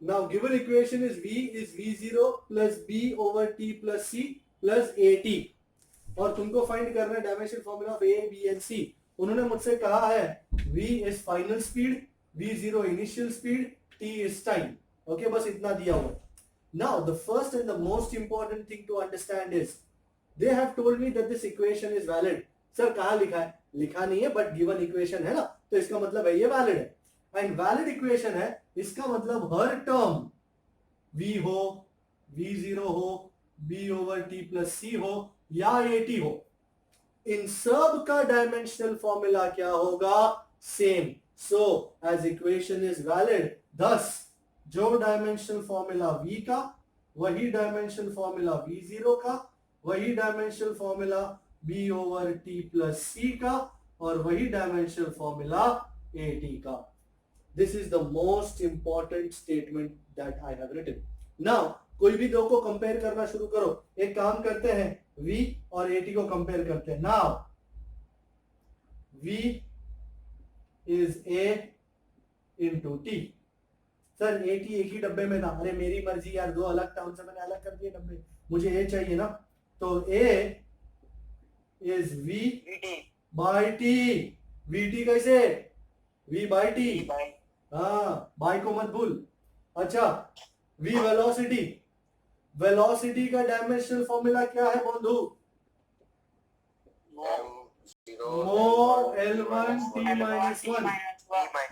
Now given equation is V0 plus B over T plus C plus AT और तुमको find करना है dimension formula of A, B and C। उन्होंने मुझसे कहा है V is final speed, V0 initial speed, T is time। Okay बस इतना दिया हुआ। Now the first and the most important thing to understand is they have told me that this equation is valid। Sir कहाँ लिखा है? लिखा नहीं है बट गिवन इक्वेशन है ना, तो इसका मतलब है ये वैलिड है। एंड वैलिड इक्वेशन है, इसका मतलब हर टर्म v हो, v0 हो, b over t plus c हो या at हो, इन सब का डायमेंशनल फॉर्मूला क्या होगा? Same. So as equation is valid, thus जो डायमेंशनल फॉर्मूला v का वही डायमेंशनल फॉर्मूला v0 का, वही dimensional formula b over t plus c का और वही डायमेंशनल फॉर्मूला at का। This is the most important statement that I have written. Now कोई भी दो को कंपेयर करना शुरू करो। एक काम करते हैं, v और at को कंपेयर करते हैं। Now v is a into t। Sir at एक ही डब्बे में था। अरे मेरी मर्जी यार, दो अलग था उनसे मैंने अलग कर दिए डब्बे, मुझे a चाहिए ना। तो a is v by t। vt कैसे? v by t। हाँ बाई को मत भूल। अच्छा v वेलोसिटी, वेलोसिटी का डायमेंशनल फॉर्मूला क्या है बंधु? मो L1 t minus 1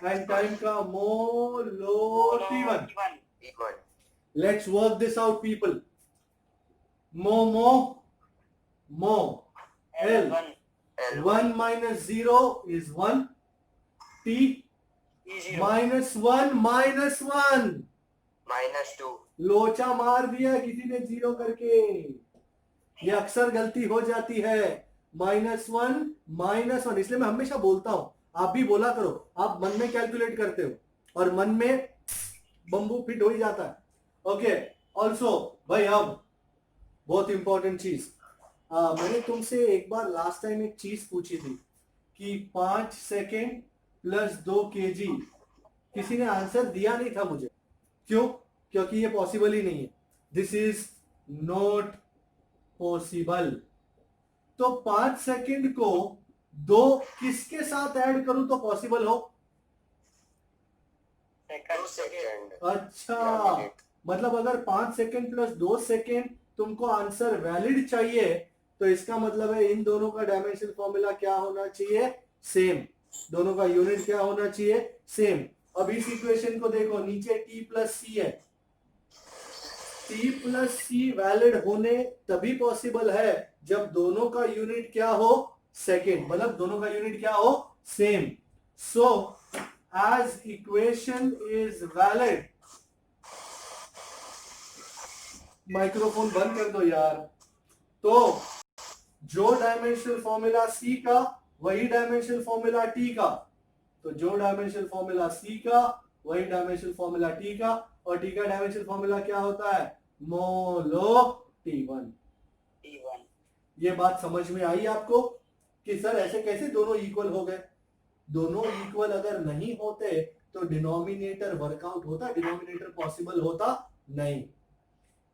and time का मो लो t1। Let's work this out people। मो L 1 minus 0 is 1, t minus 1 minus 1 -2। लोचा मार दिया किसी ने जीरो करके। ये अक्सर गलती हो जाती है, -1 इसलिए मैं हमेशा बोलता हूं, आप भी बोला करो। आप मन में कैलकुलेट करते हो और मन में बम्बू फिट हो ही जाता है। ओके ऑल्सो भाई, अब बहुत इंपॉर्टेंट चीज, मैंने तुमसे एक बार लास्ट टाइम एक चीज पूछी थी कि 5 सेकेंड प्लस 2 kg। किसी ने आंसर दिया नहीं था मुझे। क्यों? क्योंकि ये पॉसिबल ही नहीं है। This is not possible. तो 5 सेकेंड को 2 किसके साथ ऐड करूं तो पॉसिबल हो? 2 सेकेंड। अच्छा, मतलब अगर 5 सेकेंड प्लस 2 सेकेंड तुमको आंसर वैलिड चाहिए तो इसका मतलब है इन दोनों का डायमेंशन फॉर्मूला क्या होना चाहिए? सेम। दोनों का यूनिट क्या होना चाहिए? सेम। अब इस इक्वेशन को देखो, नीचे t प्लस सी है। t प्लस सी वैलिड होने तभी पॉसिबल है जब दोनों का यूनिट क्या हो? सेकेंड। मतलब दोनों का यूनिट क्या हो? Same. So as equation is valid, microphone बंद कर दो यार। तो जो डायमेंशनल फॉर्मूला सी का वही डायमेंशनल फॉर्मूला टी का, तो जो डायमेंशनल फॉर्मूला सी का वही डायमेंशनल फॉर्मूला टी का, और टी का डायमेंशनल फॉर्मूला क्या होता है? मोलो t1। ये बात समझ में आई आपको कि सर ऐसे कैसे दोनों इक्वल हो गए? दोनों इक्वल अगर नहीं होते तो डिनोमिनेटर वर्कआउट होता, डिनोमिनेटर पॉसिबल होता नहीं।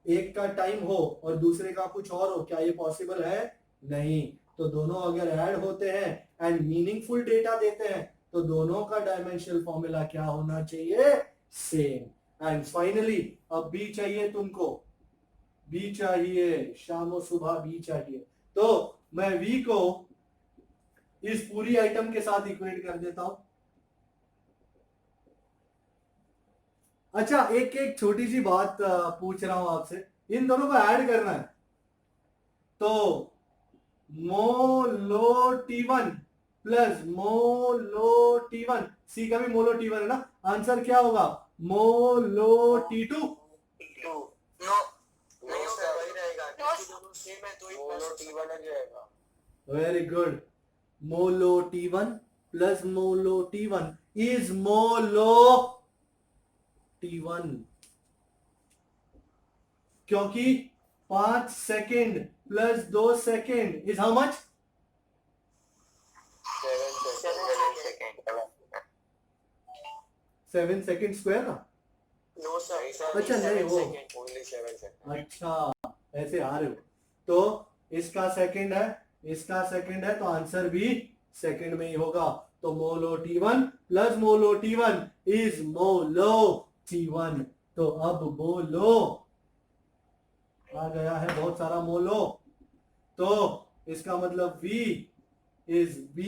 एक का टाइम हो और दूसरे का कुछ और हो, क्या ये पॉसिबल है? नहीं। तो दोनों अगर ऐड होते हैं एंड मीनिंगफुल डेटा देते हैं तो दोनों का डायमेंशनल फॉर्मूला क्या होना चाहिए? सेम। एंड फाइनली अब बी चाहिए तुमको, बी चाहिए, शाम सुबह बी चाहिए। तो मैं वी को इस पूरी आइटम के साथ इक्वेट कर देता हूं। अच्छा एक एक छोटी सी बात पूछ रहा हूं आपसे, इन दोनों को ऐड करना है। तो मोलो t1 प्लस मोलो t1, सी का भी मोलो t1 है ना, आंसर क्या होगा? मोलो t2। नो नहीं होगा, वही रहेगा क्योंकि दोनों सेम है तो ही मोलो t1 आ जाएगा। Very good. मोलो t1 प्लस मोलो t1 इज मोलो t1, क्योंकि 5 second plus 2 second is how much? 7 second. 7 second square ना। नो नो सर, अच्छा नहीं वो ओनली 7 सेकंड। अच्छा ऐसे आ रहे हो तो इसका सेकंड है, इसका सेकंड है, तो आंसर भी सेकंड में ही होगा। तो मोलो T1 प्लस मोलो T1 इज मोलो T1। तो अब मोलो आ गया है बहुत सारा मोलो, तो इसका मतलब V is V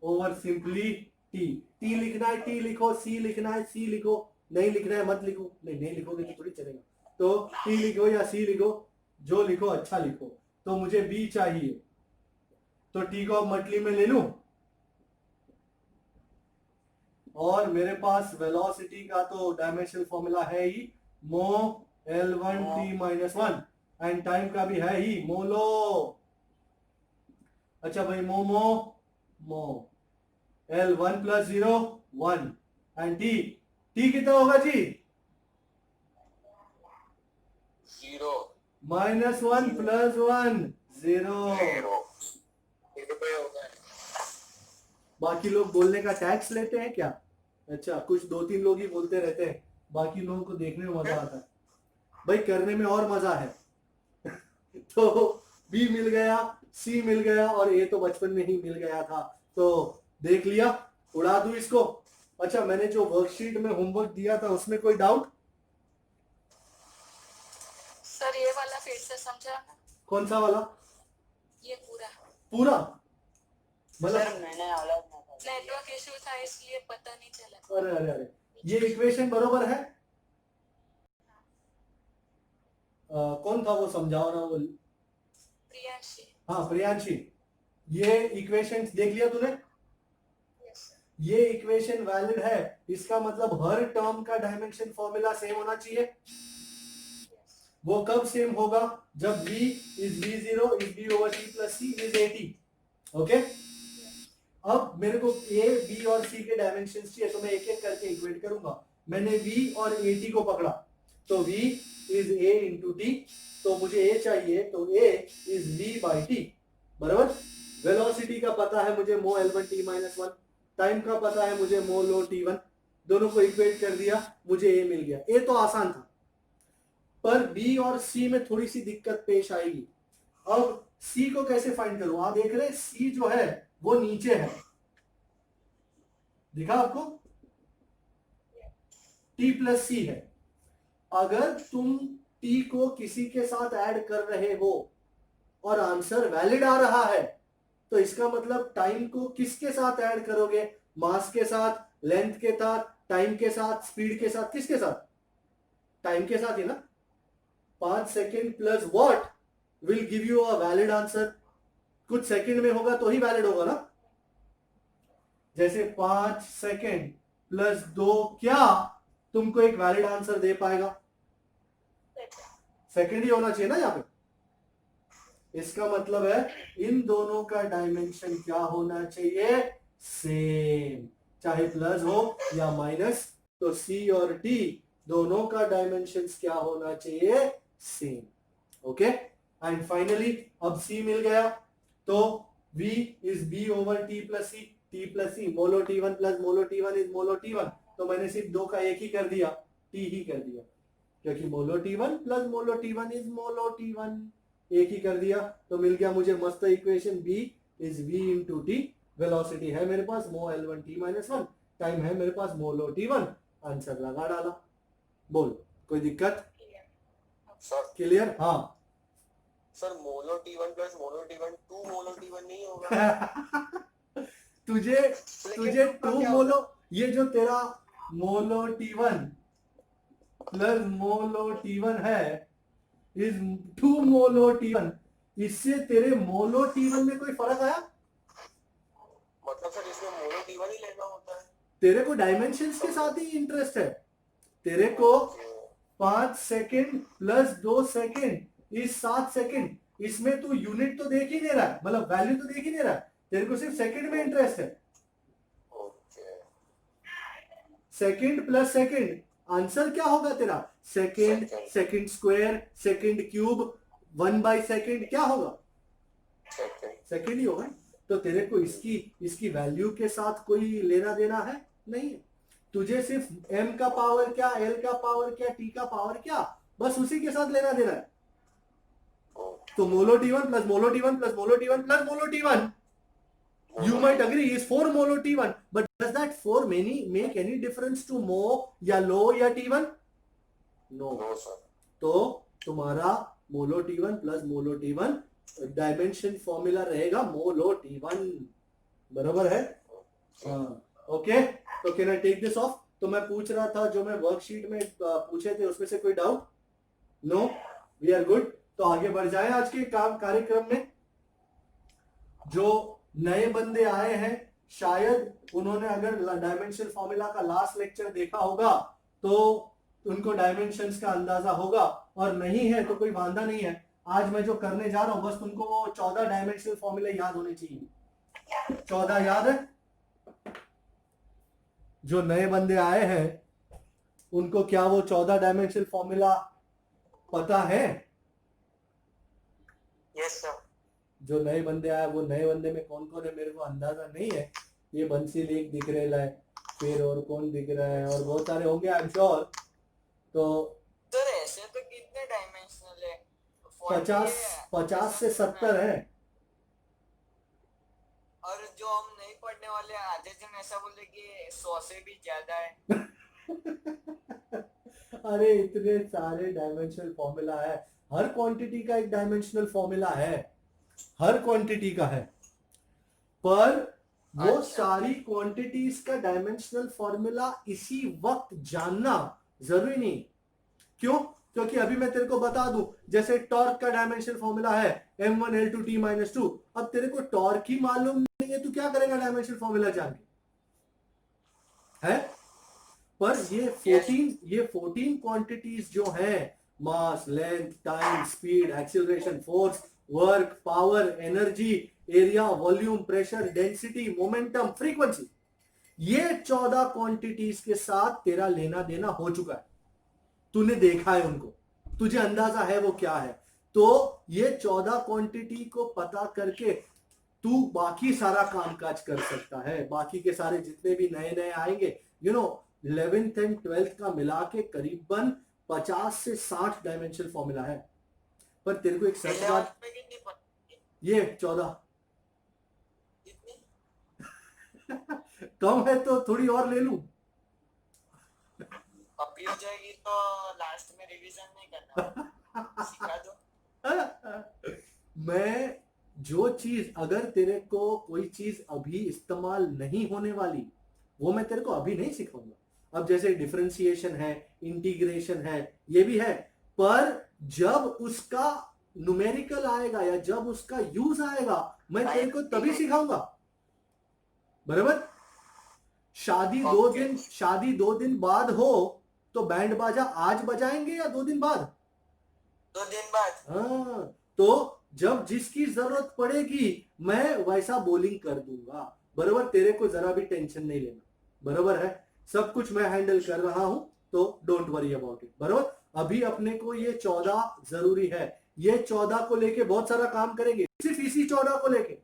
over simply T। T लिखना है T लिखो, C लिखना है C लिखो, नहीं लिखना है मत लिखो, नहीं लिखोगे तो थोड़ी चलेगा। तो T लिखो या C लिखो, जो लिखो अच्छा लिखो। तो मुझे B चाहिए, तो T को अब मटली में ले लूं, और मेरे पास वेलोसिटी का तो डायमेंशनल फॉर्मूला है ही मो L1T-1 एंड टाइम का भी है ही मोलो। अच्छा भाई मो L1 प्लस 0 1 एंड T कितना होगा जी? 0 -1 प्लस 1 0। बाकी लोग बोलने का टैक्स लेते हैं क्या? अच्छा कुछ 2-3 लोग ही बोलते रहते हैं, बाकी लोगों को देखने में मजा आता है भाई, करने में और मजा है। तो बी मिल गया, सी मिल गया, और ए तो बचपन में ही मिल गया था, तो देख लिया, उड़ा दूं इसको। अच्छा मैंने जो वर्कशीट में होमवर्क दिया था उसमें कोई डाउट? सर ये वाला फिर से समझाना। कौन सा वाला? ये पूरा पूरा मतलब मैंने अलग नेटवर्क इशू था इसलिए पता नहीं चला। अरे अरे अरे ये इक्वेशन बरोबर है? कौन था वो, समझाओ ना वो। प्रियांशी। हाँ प्रियांशी, ये इक्वेशन देख लिया तूने? ये इक्वेशन वैलिड है, इसका मतलब हर टर्म का डायमेंशन फॉर्मूला सेम होना चाहिए। वो कब सेम होगा? जब v is v0 is b over t plus c is at। Okay अब मेरे को a b और c के डायमेंशन चाहिए, तो मैं एक एक करके इक्वेट करूंगा। मैंने v और at को पकड़ा, तो v is a into t, तो मुझे a चाहिए, तो a is v by t बराबर। वेलोसिटी का पता है मुझे मो L1T-1, टाइम का पता है मुझे मो लो T1, दोनों को इक्वेट कर दिया, मुझे a मिल गया। a तो आसान था, पर B और C में थोड़ी सी दिक्कत पेश आएगी। अब C को कैसे फाइंड करूं? आप देख रहे हैं C जो है वो नीचे है, दिखा आपको? T प्लस C है। अगर तुम T को किसी के साथ ऐड कर रहे हो और आंसर वैलिड आ रहा है, तो इसका मतलब टाइम को किसके साथ ऐड करोगे? मास के साथ, लेंथ के साथ, टाइम के साथ, स्पीड के साथ, किसके साथ? टाइम के साथ ही ना। 5 second plus what will give you a valid answer. कुछ सेकंड में होगा तो ही वैलिड होगा ना। जैसे 5 सेकेंड प्लस 2 क्या तुमको एक वैलिड आंसर दे पाएगा? सेकंड ही होना चाहिए ना यहाँ पे। इसका मतलब है इन दोनों का डायमेंशन क्या होना चाहिए? सेम, चाहे प्लस हो या माइनस। तो C और T दोनों का डायमेंशन क्या होना चाहिए? सेम। ओके एंड फाइनली अब C मिल गया, तो V is B over T plus C, T plus C, मोलो T1 प्लस मोलो T1 इज मोलो T1। तो मैंने सिर्फ दो का एक ही कर दिया, T ही कर दिया, क्योंकि मोलो T1 प्लस मोलो T1 इज मोलो T1, एक ही कर दिया। तो मिल गया मुझे मस्त equation, B is V into T। Velocity है मेरे पास मो L1T-1, टाइम है मेरे पास मोलो T1, आंसर लगा डाला। बोल कोई दिक्कत? Sir clear? हाँ सर मोलो T1 प्लस मोलो T1 2 मोलो T1 नहीं होगा? तुझे 2 मोलो, ये जो तेरा मोलो T1 प्लस मोलो T1 है इज 2 मोलो T1, इससे तेरे मोलो T1 में कोई फर्क आया? मतलब सर इसमें मोलो T1 ही लेना होता है? तेरे को डायमेंशंस के साथ ही इंटरेस्ट है, तेरे को 5 second plus 2 second is 7 second, इसमें तू यूनिट तो देख ही नहीं रहा है, मतलब वैल्यू तो देख ही नहीं रहा है, तेरे को सिर्फ सेकेंड में इंटरेस्ट है। सेकेंड प्लस सेकेंड, आंसर क्या होगा तेरा? Second, second square, second cube, 1 by second, क्या होगा? सेकेंड ही होगा। तो तेरे को इसकी वैल्यू के साथ कोई लेना देना है नहीं है। तुझे सिर्फ m का पावर क्या, l का पावर क्या, t का पावर क्या, बस उसी के साथ लेना देना है। तो मोलो T1 प्लस मोलो T1 प्लस मोलो T1 प्लस मोलो T1, you might agree is 4 मोलो T1, but does that 4 make any difference to mo या लो या T1? No. तो तुम्हारा मोलो T1 प्लस मोलो T1 डायमेंशन फॉर्मूला रहेगा मोलो T1, बराबर है? ओके, तो can I take this off? तो मैं पूछ रहा था जो मैं वर्कशीट में पूछे थे उसमें से कोई doubt? No, we are good. तो आगे बढ़ जाए आज के काम कार्यक्रम में। जो नए बंदे आए हैं शायद उन्होंने अगर डायमेंशन फॉर्मूला का लास्ट लेक्चर देखा होगा तो उनको डायमेंशंस का अंदाजा होगा, और नहीं है तो कोई वांधा नहीं है। आज मैं जो करने जा रहा हूं बस तुमको वो 14 डायमेंशनल फॉर्मूले याद होने चाहिए। 14 याद है? जो नए बंदे आए हैं उनको क्या वो 14 डायमेंशनल फॉर्मूला पता है? Yes sir. जो नए बंदे आए वो नए बंदे में कौन कौन है मेरे को अंदाजा नहीं है। ये बंसी लेक दिख रहा है, फिर और कौन दिख रहा है, और बहुत सारे होंगे आई एम श्योर। तो सर ऐसे तो कितने डायमेंशनल है? 50 से 70 है। और जो हम नहीं पढ़ने वाले आधे जन ऐसा बोलते कि 100 से भी ज्यादा है। अरे इतने सारे डायमेंशनल फॉर्मूला है, हर क्वांटिटी का एक डायमेंशनल फॉर्मूला है, हर क्वांटिटी का है, पर वो सारी क्वांटिटीज का डायमेंशनल फॉर्मूला इसी वक्त जानना जरूरी नहीं। क्यों? क्योंकि अभी मैं तेरे को बता दूं, जैसे टॉर्क का डायमेंशनल फॉर्मूला है m1l2t-2। अब तेरे को टॉर्क ही मालूम नहीं है, तू क्या करेगा डायमेंशनल फॉर्मूला जान के? है? पर ये 14 क्वांटिटीज जो हैं, mass, length, time, speed, acceleration, force, work, power, energy, area, volume, pressure, density, momentum, frequency, ये 14 क्वांटिटीज के साथ तेरा लेना देना हो चुका है। तूने देखा है उनको, तुझे अंदाजा है वो क्या है। तो ये 14 क्वांटिटी को पता करके तू बाकी सारा कामकाज कर सकता है। बाकी के सारे जितने भी नए नए आएंगे, 11th एंड 12th का मिला के करीबन 50 से 60 डायमेंशनल फॉर्मूला है। पर तेरे को एक सच बात, ये 14 कम है तो थोड़ी और ले लूं। अभी हो जाएगी तो लास्ट में रिवीजन नहीं करना, सिखा दो। मैं जो चीज, अगर तेरे को कोई चीज अभी इस्तेमाल नहीं होने वाली, वो मैं तेरे को अभी नहीं सिखाऊंगा। अब जैसे डिफरेंशिएशन है, इंटीग्रेशन है, ये भी है, पर जब उसका न्यूमेरिकल आएगा या जब उसका यूज आएगा मैं तेरे को तभी सिखाऊंगा, बराबर? शादी 2 दिन बाद हो तो बैंड बाजा आज बजाएंगे या 2 दिन बाद? 2 दिन बाद। हाँ, तो जब जिसकी जरूरत पड़ेगी मैं वैसा बोलिंग कर दूंगा, बराबर? तेरे को जरा भी टेंशन नहीं लेना, बराबर है? सब कुछ मैं हैंडल कर रहा हूं, तो डोंट वरी अबाउट इट, बराबर? अभी अपने को ये 14 जरूरी है। ये 14 को लेके बहुत सारा काम करेंगे, सिर्फ इसी 14 को लेके,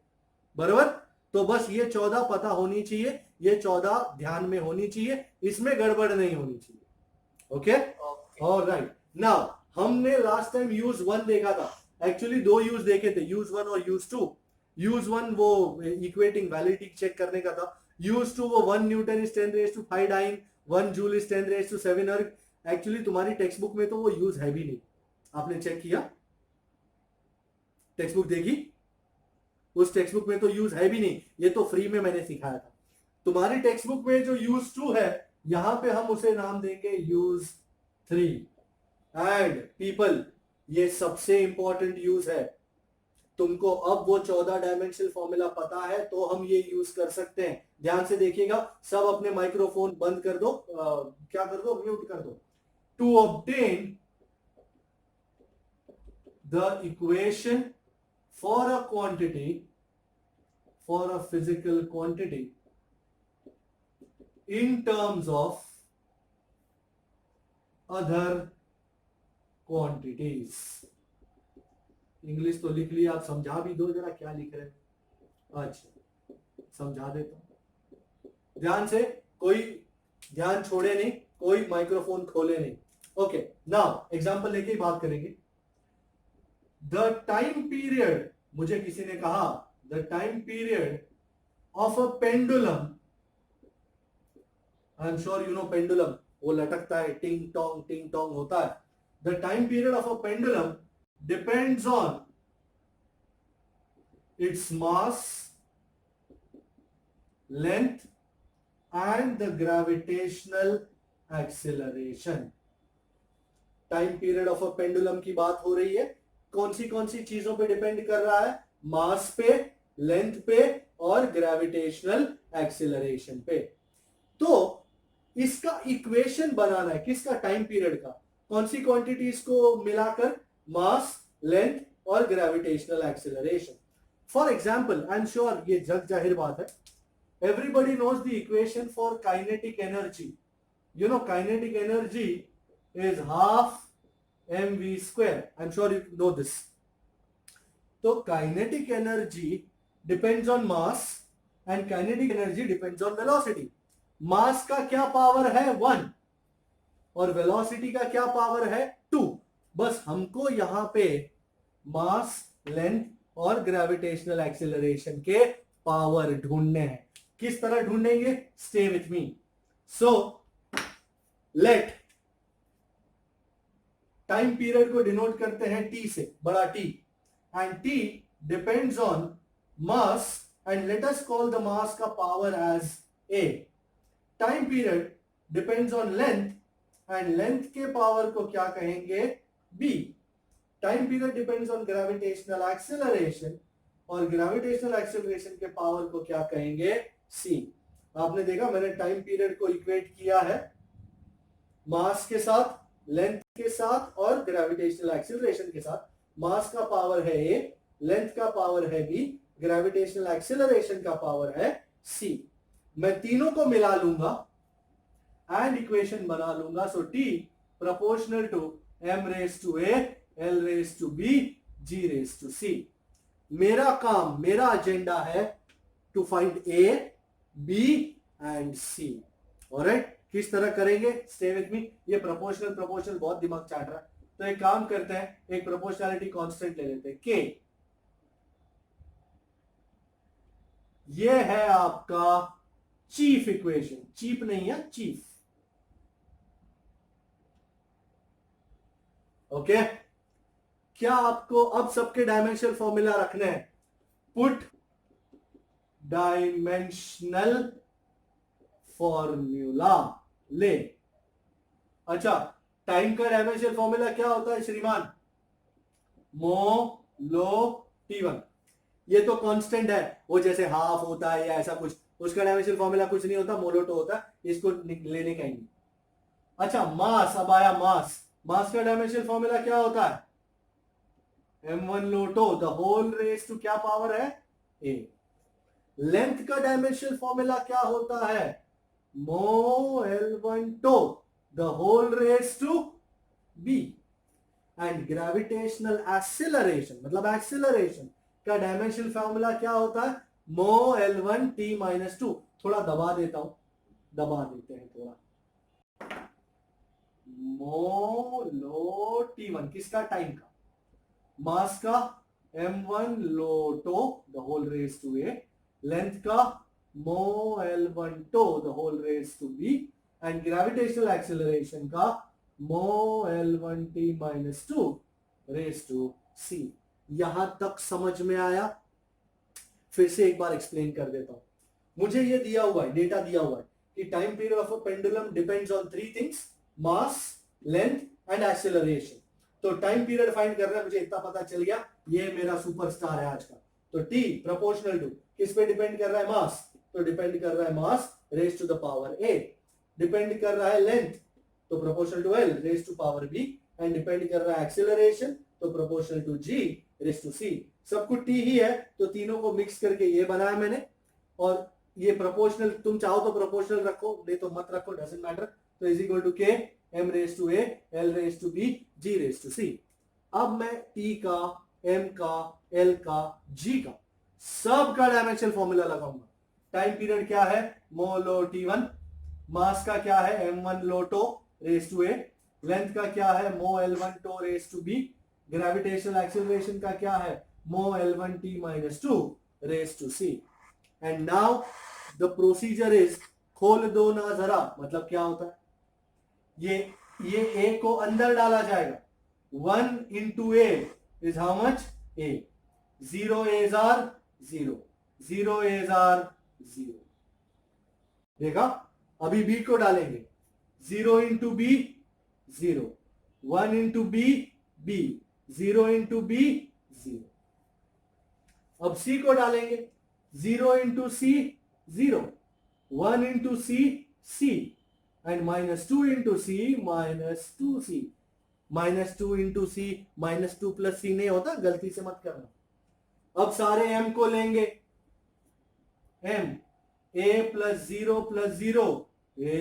बराबर? तो बस ये 14 पता होनी चाहिए, ये 14 ध्यान में होनी चाहिए, इसमें गड़बड़ नहीं होनी चाहिए। Okay, alright. नाउ हमने लास्ट टाइम यूज 1 देखा था, एक्चुअली 2 यूज देखे थे, यूज 1 और यूज 2। यूज 1 वो इक्वेटिंग वैलिडिटी चेक करने का था, यूज 2 वो 1 newton is 10⁵ dyne, 1 joule is 10⁷ erg. Actually तुम्हारी टेक्स्ट बुक में तो वो यूज है भी नहीं, आपने चेक किया? टेक्स्ट बुक देखी? उस टेक्स्ट बुक में तो यूज है भी नहीं, ये तो फ्री में मैंने सिखाया था। तुम्हारी टेक्स्ट बुक में जो यूज 2 है, यहां पे हम उसे नाम देंगे यूज 3। एंड पीपल, ये सबसे इंपॉर्टेंट यूज है। तुमको अब वो 14 डायमेंशनल फॉर्मूला पता है तो हम ये यूज कर सकते हैं। ध्यान से देखिएगा, सब अपने माइक्रोफोन बंद कर दो, क्या कर दो, म्यूट कर दो। To obtain the equation for a quantity, for a physical quantity in terms of other quantities। English तो लिख लिया, आप समझा भी दो जरा क्या लिख रहे हैं। अच्छा, समझा देता हूं ध्यान से। कोई ध्यान छोड़े नहीं, कोई माइक्रोफोन खोले नहीं। ओके, नाउ एग्जांपल लेके ही बात करेंगे। द टाइम पीरियड, मुझे किसी ने कहा the time period of a pendulum, I am sure you know pendulum, वो लटकता है, टिंग टोंग होता है। The time period of a pendulum depends on its mass, length and the gravitational acceleration. Time period of a pendulum की बात हो रही है, कौन सी चीजों पे डिपेंड कर रहा है? मास पे, लेंथ पे और ग्रेविटेशनल एक्सिलरेशन पे। तो इसका इक्वेशन बनाना है, किसका? टाइम पीरियड का। कौन सी क्वांटिटीज को मिलाकर? मास, लेंथ और gravitational acceleration. For example, I am sure ये जग जाहिर बात है, everybody knows the equation for kinetic energy. You know kinetic energy is half mv square. I'm sure you know this. So kinetic energy depends on mass and kinetic energy depends on velocity. मास का क्या power है? 1 और velocity का क्या power है? 2। बस हमको यहां पे मास, लेंथ और ग्रेविटेशनल एक्सिलरेशन के पावर ढूंढने हैं। किस तरह ढूंढेंगे? Stay with me. So let, time period को डिनोट करते हैं टी से, बड़ा T, and T depends on mass and let us call the mass का power as A. Time period depends on length and length के power को क्या कहेंगे? B. Time period depends on gravitational acceleration और gravitational acceleration के power को क्या कहेंगे? सी। आपने देखा मैंने टाइम पीरियड को इक्वेट किया है मास के साथ, लेंथ के साथ और ग्रेविटेशनल एक्सिलरेशन के साथ। मास का पावर है ए, लेंथ का पावर है बी, ग्रेविटेशनल एक्सिलरेशन का पावर है सी। मैं तीनों को मिला लूंगा एंड इक्वेशन बना लूंगा। So T proportional to m raise to a, l raise to b, g raise to c। मेरा काम, मेरा एजेंडा है to find a, b and c। Alright, किस तरह करेंगे? Stay with me. ये प्रोपोर्शनल बहुत दिमाग चाट रहा है, तो एक काम करते हैं, एक प्रोपोर्शनैलिटी कांस्टेंट ले लेते हैं k। ये है आपका चीफ इक्वेशन, चीप नहीं है, चीफ। ओके, क्या आपको अब सबके डायमेंशनल फॉर्मूला रखने हैं? पुट डायमेंशनल फॉर्मूला ले। अच्छा, टाइम का डायमेंशनल फॉर्मूला क्या होता है श्रीमान? मोलो T1। ये तो कांस्टेंट है, वो जैसे हाफ होता है या ऐसा कुछ, उसका डायमेंशनल फॉर्मूला कुछ नहीं होता, मोलोटो होता है, इसको लेने का ही नहीं। अच्छा, मास, अब आया मास। मास का डायमेंशनल फॉर्मूला क्या होता है? m1 लोटो द होल रेज टू क्या पावर है? a। लेंथ का डायमेंशनल फॉर्मूला क्या होता है? मो l1 टो the whole raise to b। And gravitational acceleration, मतलब एक्सिलरेशन का डायमेंशनल फॉर्मूला क्या होता है? मो l1 t-2। थोड़ा दबा देता हूं, दबा देते हैं थोड़ा। मो लो T1 किसका? टाइम का। मास का m1 लोटो the whole raise to a, length का मो l1 टो the whole raise to b and gravitational acceleration का मो l1 t-2 raise to c। यहां तक समझ में आया? फिर से एक बार एक्सप्लेन कर देता हूं। मुझे ये दिया हुआ है, डेटा दिया हुआ है कि time period of a pendulum depends on 3 things, mass, length and acceleration. तो टाइम पीरियड फाइंड करना है, मुझे इतना पता चल गया, ये मेरा सुपरस्टार है आज का। तो t प्रोपोर्शनल टू किस पे डिपेंड कर रहा है? मास, तो डिपेंड कर रहा है mass raise to the power a। Depend कर रहा है लेंथ, तो proportional to l raise to power b। And depend कर रहा है एक्सिलरेशन, तो proportional to g raise to c। सब कुछ t ही है, तो तीनों को मिक्स करके ये बनाया मैंने। और ये प्रोपोर्शनल, तुम चाहो तो प्रोपोर्शनल रखो, नहीं तो मत रखो, डजंट मैटर। तो is equal to k m raise to a, l raise to b, g raise to c। अब मैं t का, m का, l का, g का सब का डायमेंशनल फॉर्मूला लगाऊंगा। टाइम पीरियड क्या है? मोलो T1, मास का क्या है m1 लो टो रेस टू a, लेंथ का क्या है mho l1 टो raise to b, gravitational acceleration का क्या है mho l1 t minus 2 raise to c। And now the procedure is, खोल दो ना जरा, मतलब क्या होता है, ये a को अंदर डाला जाएगा, 1 into a is how much a, 0 a's are 0, 0 a's are 0। देखा, अभी b को डालेंगे, 0 into b 0, 1 into b b, 0 into b 0। अब c को डालेंगे, 0 into c 0, 1 into c c, and minus 2 into c minus 2c, minus 2 into c minus 2 plus c नहीं होता, गलती से मत करना। अब सारे m को लेंगे, m a plus 0 plus 0 a,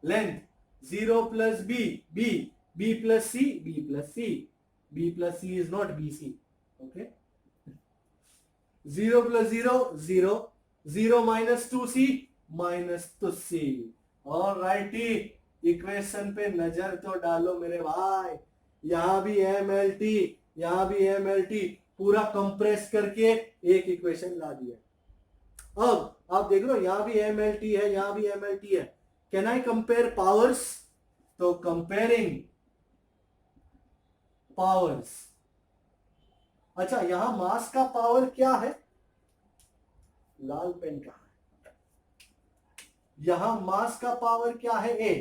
length 0 plus b b, b plus c b plus c, b plus c is not bc, okay, 0 plus 0 0, 0 minus 2c minus 2c। Alrighty, equation पे नजर तो डालो मेरे भाई, यहां भी MLT, यहां भी MLT, पूरा कंप्रेस करके एक इक्वेशन ला दिया। अब आप देख लो, यहां भी MLT है, यहां भी MLT है। Can I compare powers? तो कंपेयरिंग पावर्स, अच्छा यहां मास का पावर क्या है, लाल पेन कहां है, यहां मास का पावर क्या है a,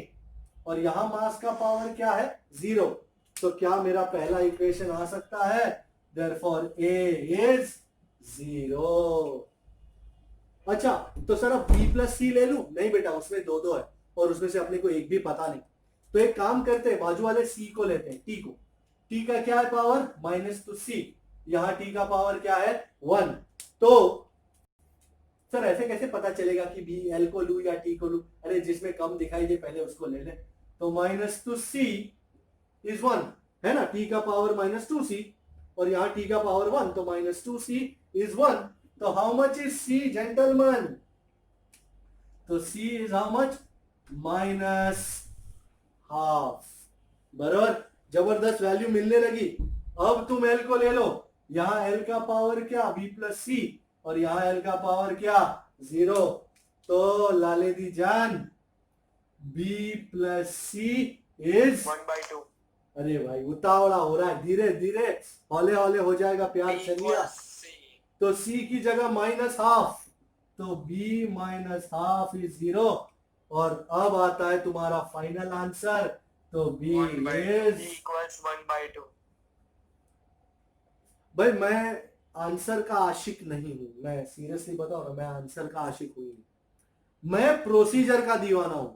और यहां मास का पावर क्या है 0। तो क्या मेरा पहला इक्वेशन आ सकता है, therefore a is 0। अच्छा तो सर अब b प्लस सी ले लूं? नहीं बेटा, उसमें दो दो है और उसमें से अपने को एक भी पता नहीं। तो एक काम करते हैं, बाजू वाले c को लेते हैं, t को, t का क्या है पावर माइनस, तो c, यहां t का पावर क्या है 1। तो सर ऐसे कैसे पता चलेगा कि बी एल को लू या टी को लू? अरे जिसमें कम दिखाई दे पहले उसको ले ले। तो माइनस टू सी इज 1 है ना, टी का पावर माइनस 2c, और यहाँ टी का पावर 1, तो माइनस 2c इज 1। तो how much is c gentleman? तो c is how much minus half. बराबर, जबरदस्त वैल्यू मिलने लगी। अब तुम l को ले लो, यहाँ l का पावर क्या b प्लस सी, और यहां l का पावर क्या 0। तो लाले दी जान b प्लस सी इज 1/2। अरे भाई उतावला हो रहा है, धीरे धीरे हौले हौले हो जाएगा प्यार, चलिए। तो c की जगह माइनस हाफ, तो b माइनस हाफ इज 0। और अब आता है तुम्हारा फाइनल आंसर, तो b इज इक्वल्स 1/2। भाई मैं आंसर का आशिक नहीं हूं, मैं सीरियसली बताऊं ना, मैं आंसर का आशिक हुई नहीं, मैं प्रोसीजर का दीवाना हूं।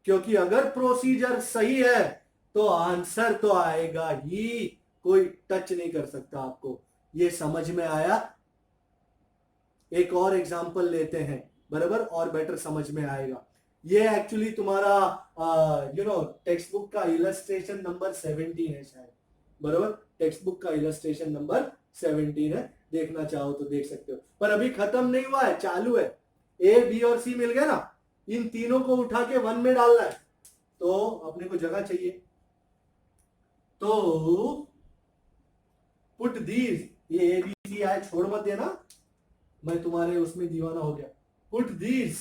क्योंकि अगर प्रोसीजर सही है तो आंसर तो आएगा ही, कोई टच नहीं कर सकता आपको। ये समझ में आया? एक और एग्जांपल लेते हैं, बराबर, और बेटर समझ में आएगा। ये एक्चुअली तुम्हारा टेक्स्ट बुक का इलस्ट्रेशन नंबर 17 है शायद, बराबर, टेक्स्ट बुक का इलस्ट्रेशन नंबर 17 है, देखना चाहो तो देख सकते हो। पर अभी खत्म नहीं हुआ है, चालू है। ए बी और सी मिल गया ना, इन तीनों को उठा के 1 में डालना है, तो अपने को जगह चाहिए। तो पुट दीज, ये ए बी सी आए, छोड़ मत देना, मैं तुम्हारे उसमें दीवाना हो गया। Put these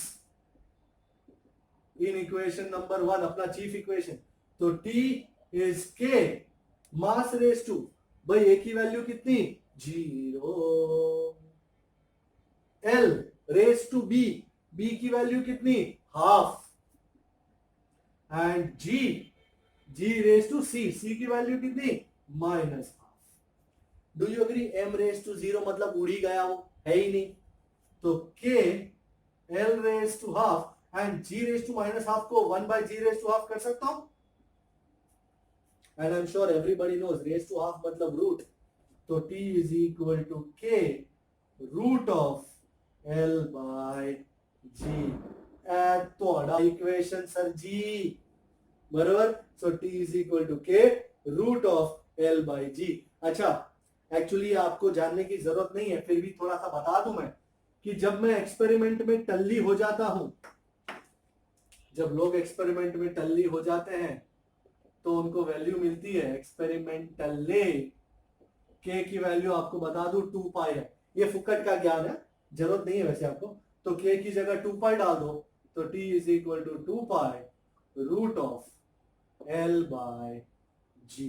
in equation number 1, अपना चीफ इक्वेशन। तो टी इज के मास रेस टू, भाई ए की वैल्यू कितनी 0, L raise to B, B की वैल्यू कितनी half, and G, G raise to C, C की वैल्यू कितनी minus half. Do you agree? M raise to 0 मतलब उड़ ही गया, वो है ही नहीं। तो k l raise to half and g raise to minus half को 1/g रेस टू हाफ कर सकता हूं। And I am sure everybody knows raise to half मतलब रूट। तो t is equal to k root of L by G। थोड़ा equation sir जी, बराबर। सो t is equal to k root of L by G। अच्छा, actually आपको जानने की जरूरत नहीं है, फिर भी थोड़ा सा बता दूं मैं कि जब मैं एक्सपेरिमेंट में टल्ली हो जाता हूं जब लोग एक्सपेरिमेंट में टल्ली हो जाते हैं तो उनको वैल्यू मिलती है एक्सपेरिमेंटली। के की वैल्यू आपको बता दूं 2 पाई है, ये फुकट का ज्ञान है, जरूरत नहीं है वैसे आपको। तो के की जगह 2 पाई डाल दो तो t is equal to 2 pi root of L by G।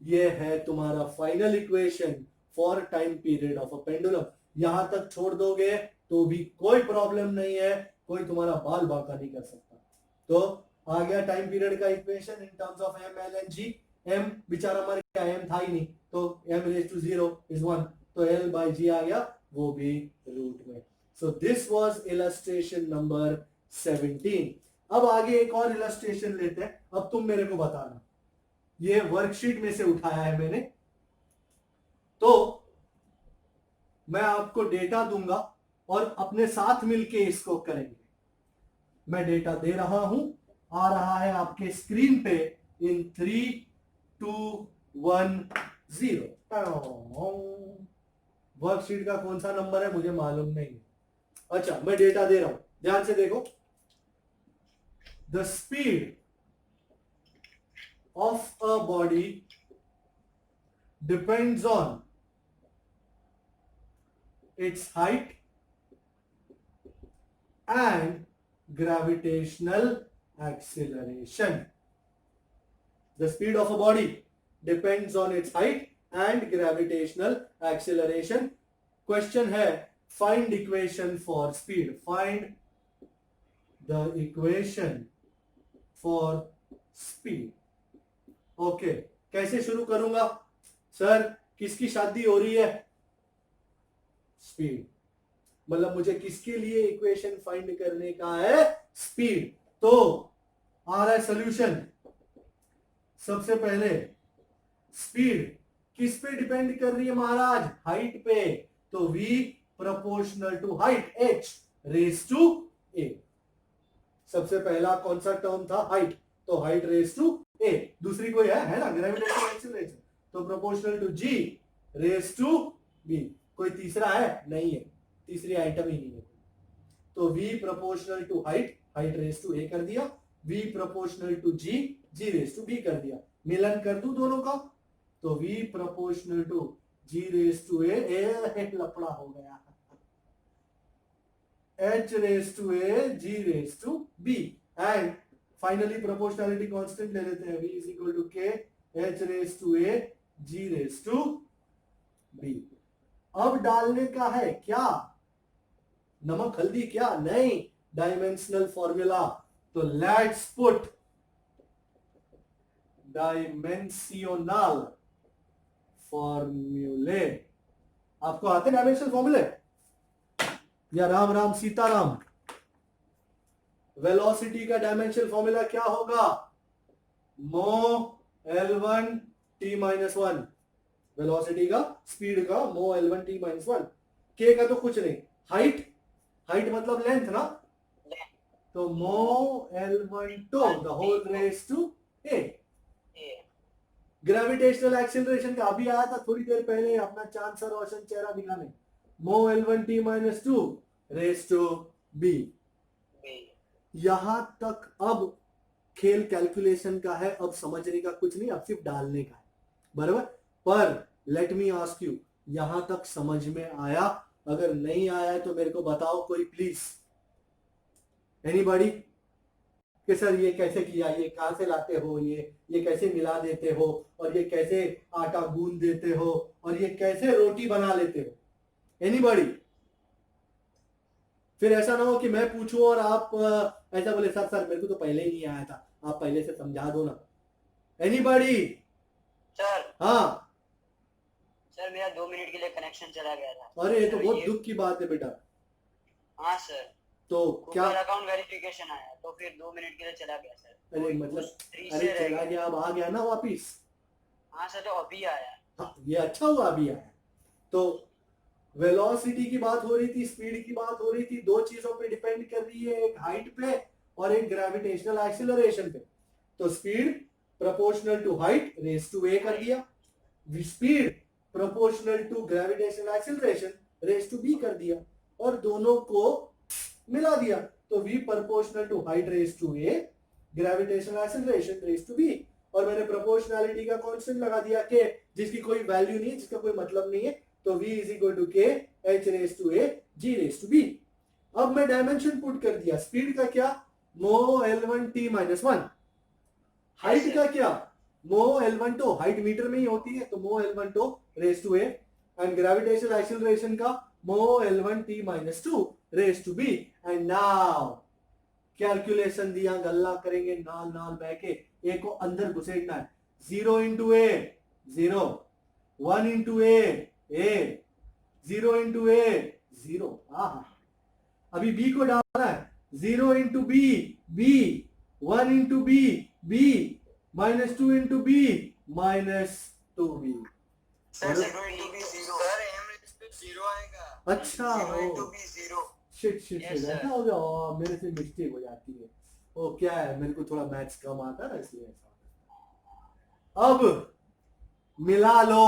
ये है तुम्हारा final equation for time period of a pendulum. यहां तक छोड़ दोगे तो भी कोई प्रॉब्लम नहीं है, कोई तुम्हारा बाल बांका नहीं कर सकता। तो आ गया टाइम पीरियड का equation in terms of m l and g। m बेचारा मर गया, m था ही नहीं, तो m raised to 0 is 1, तो l by g आ गया, वो भी रूट में। So this was illustration number 17। अब आगे एक और इलस्ट्रेशन लेते हैं। अब तुम मेरे को बताना, ये वर्कशीट में से उठाया है मैंने, तो मैं आपको डेटा दूंगा और अपने साथ मिलके इसको करेंगे। मैं डेटा दे रहा हूं, आ रहा है आपके स्क्रीन पे इन 3 2 1 0। वर्कशीट का कौन सा नंबर है मुझे मालूम नहीं है। अच्छा, मैं डेटा दे रहा हूं, ध्यान से देखो। The speed of a body depends on its height and gravitational acceleration. The speed of a body depends on its height and gravitational acceleration. Question है, find equation for speed. Find the equation for speed. Okay, कैसे शुरू करूंगा sir? किसकी शादी हो रही है? Speed, मतलब मुझे किसके लिए इक्वेशन फाइंड करने का है? स्पीड। तो आ रहा है सॉल्यूशन। सबसे पहले स्पीड किस पे डिपेंड कर रही है महाराज? हाइट पे। तो v proportional to height, h raise to a। सबसे पहला कौन सा टर्म था? हाइट, तो हाइट रेज टू a। दूसरी कोई है ना, ग्रेविटेशनल एक्सीलरेशन, तो proportional to g raise to b। कोई तीसरा है? नहीं है, तीसरी आइटम ही नहीं है। तो v proportional to height, height raise to a कर दिया, v proportional to g, g raise to b कर दिया। मिलन कर दूं दोनों का, तो v proportional to g raise to a, लफड़ा हो गया, h raise to a, g raise to b। And finally proportionality constant ले लेते हैं, v is equal to k h raise to a, g raise to b। अब डालने का है क्या? नमक हल्दी? क्या नहीं, डायमेंशनल फॉर्मूला। तो लेट्स पुट डायमेंशनल फॉर्मूले। आपको आते डायमेंशनल फॉर्मूले या राम राम सीताराम? वेलोसिटी का डायमेंशनल फॉर्मूला क्या होगा? मो L1 t माइनस 1। वेलोसिटी का, स्पीड का मो L1 t माइनस 1। के का तो कुछ नहीं, हाइट, हाइट मतलब लेंथ ना, तो मो L1 to the whole raise to a। Gravitational acceleration का अभी आया था थोड़ी देर पहले अपना चांद सा रोशन चेहरा दिखाने, मो L1 t minus 2 raise to b। यहां तक अब खेल कैलकुलेशन का है, अब समझने का कुछ नहीं, अब सिर्फ डालने का है, बराबर। पर लेट मी आस्क यू, यहां तक समझ में आया? अगर नहीं आया है तो मेरे को बताओ कोई प्लीज, एनीबॉडी, कि सर ये कैसे किया, ये कहां से लाते हो, ये कैसे मिला देते हो, और ये कैसे आटा गूंद देते हो, और ये कैसे रोटी बना लेते हो? एनीबॉडी? फिर ऐसा ना हो कि मैं पूछूं और आप ऐसा बोले सर सर मेरे को तो पहले ही नहीं आया था, आप पहले से समझा दो ना। एनीबॉडी? सर, हाँ सर मेरा 2 मिनट के लिए कनेक्शन चला गया था। अरे ये तो बहुत दुख की बात है बेटा। हाँ सर, तो क्या अकाउंट वेरिफिकेशन आया तो फिर 2 मिनट के लिए चला गया सर। अरे मतलब, अरे चला गया, अब आ गया ना वापिस? हाँ सर, तो अभी आया। हाँ, ये अच्छा हुआ अभी आया। तो वेलोसिटी की बात हो रही थी, स्पीड की बात हो रही थी, दो चीजों पे डिपेंड कर रही है, एक हाइट पे और एक ग्रेविटेशनल एक्सीलरेशन पे। तो speed proportional to height raise to a कर दिया, speed proportional to gravitational acceleration raise to b कर दिया, और दोनों को मिला दिया। तो v proportional to height raise to a, gravitational acceleration raise to b, और मैंने प्रोपोर्शनैलिटी का कांस्टेंट लगा दिया k, जिसकी कोई वैल्यू नहीं है, जिसका कोई मतलब नहीं है, तो v is equal to k h raise to a g raise to b। अब मैं डायमेंशन पुट कर दिया, स्पीड का क्या, मो l1 t माइनस 1, हाइट का क्या, मो l1 टो, हाइट मीटर में ही होती है तो मो l1 to raise to a, and gravitational acceleration का मो l1 t minus 2 raise to b। And now calculation दिया, गल्ला करेंगे नाल नाल बह के, ए को अंदर घुसेड़ना है, 0 into a 0, 1 into a 0 into a 0, अभी बी को डालना है, 0 into b 1 into b minus 2 into b minus 2b। Sir 0 into b 0, sir m raised to 0 आएगा। अच्छा 0 into b 0। शिट ऐसा हो गया, मेरे से मिस्टेक हो जाती है, वो क्या है, मेरे को थोड़ा मैथ्स कम आता है ना, इसलिए ऐसा। अब मिला लो,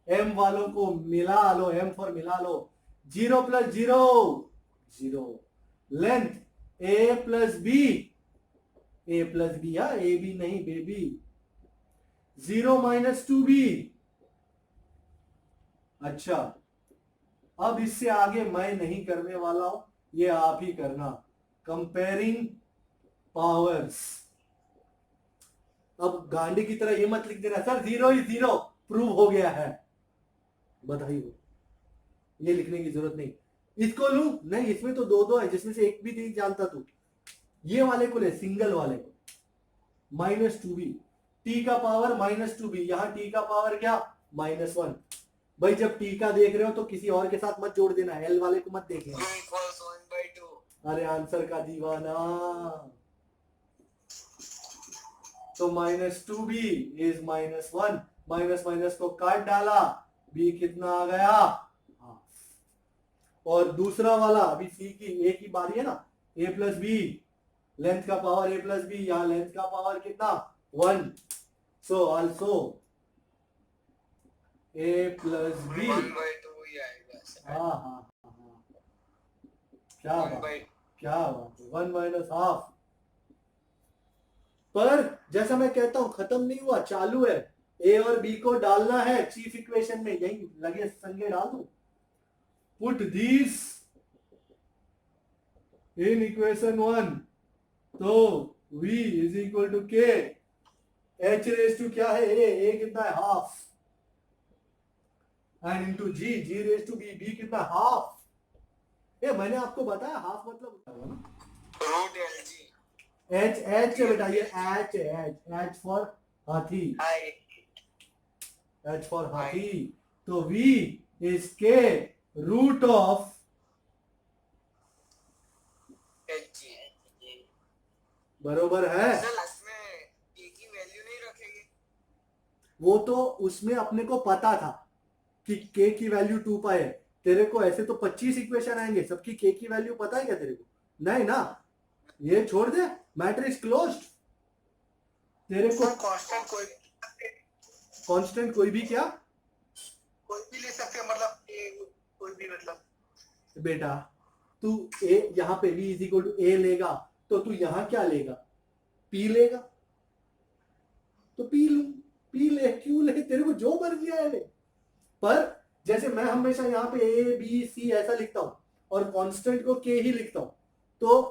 m वालों को मिला लो, m फॉर मिला लो, 0 plus 0 0, length a plus b या ए बी नहीं बेबी, 0 माइनस 2b। अच्छा, अब इससे आगे मैं नहीं करने वाला हूं, ये आप ही करना, कंपेयरिंग पावर्स। अब गांडी की तरह ये मत लिख देना सर 0 ही 0 प्रूव हो गया है, बधाई हो, ये लिखने की जरूरत नहीं। इसको लू नहीं, इसमें तो दो है, जिसमें से एक भी नहीं जानता तू, ये वाले को ले, सिंगल वाले को, माइनस 2b, टी का पावर माइनस 2b, यहां टी का पावर क्या, माइनस 1। भाई जब टी का देख रहे हो तो किसी और के साथ मत जोड़ देना, एल वाले को मत देखना। अरे आंसर का दीवाना, तो minus 2b is minus 1, minus minus को काट डाला, b कितना आ गया, और दूसरा वाला अभी सी की ए की बारी है ना, a प्लस बी, लेंथ का पावर a प्लस बी, यहाँ लेंथ का पावर कितना 1, so also a plus b, हाँ क्या बात, 1 माइनस हाफ। पर जैसा मैं कहता हूं खत्म नहीं हुआ, चालू है, a और b को डालना है चीफ इक्वेशन में, यही लगे संगे डाल दूं, पुट दिस इन इक्वेशन 1, तो v is equal to k, h raise to क्या है a कितना है half, and into g raise to b कितना हाफ। ये मैंने आपको बताया हाफ मतलब होता है ना, रूट lg, h बेटा, ये h फॉर हाथी, h फॉर हाथी, तो v is k root of बरोबर है। की वैल्यू नहीं रखेंगे, वो तो उसमें अपने को पता था कि k की वैल्यू 2 पाई है, तेरे को ऐसे तो 25 इक्वेशन आएंगे, सबकी k की वैल्यू पता है क्या तेरे को, नहीं ना, ये छोड़ दे, मैटर इज क्लोज्ड। तेरे को कांस्टेंट कोई भी क्या, कोई भी ले सकते हैं, मतलब कोई भी, मतलब बेटा तू a यहाँ पे v is equal to a लेगा, तो तू यहाँ क्या लेगा, p लेगा, तो p ले, क्यों ले, तेरे को जो मर्जी आए ले। पर जैसे मैं हमेशा यहाँ पे a b c ऐसा लिखता हूँ और कांस्टेंट को k ही लिखता हूँ, तो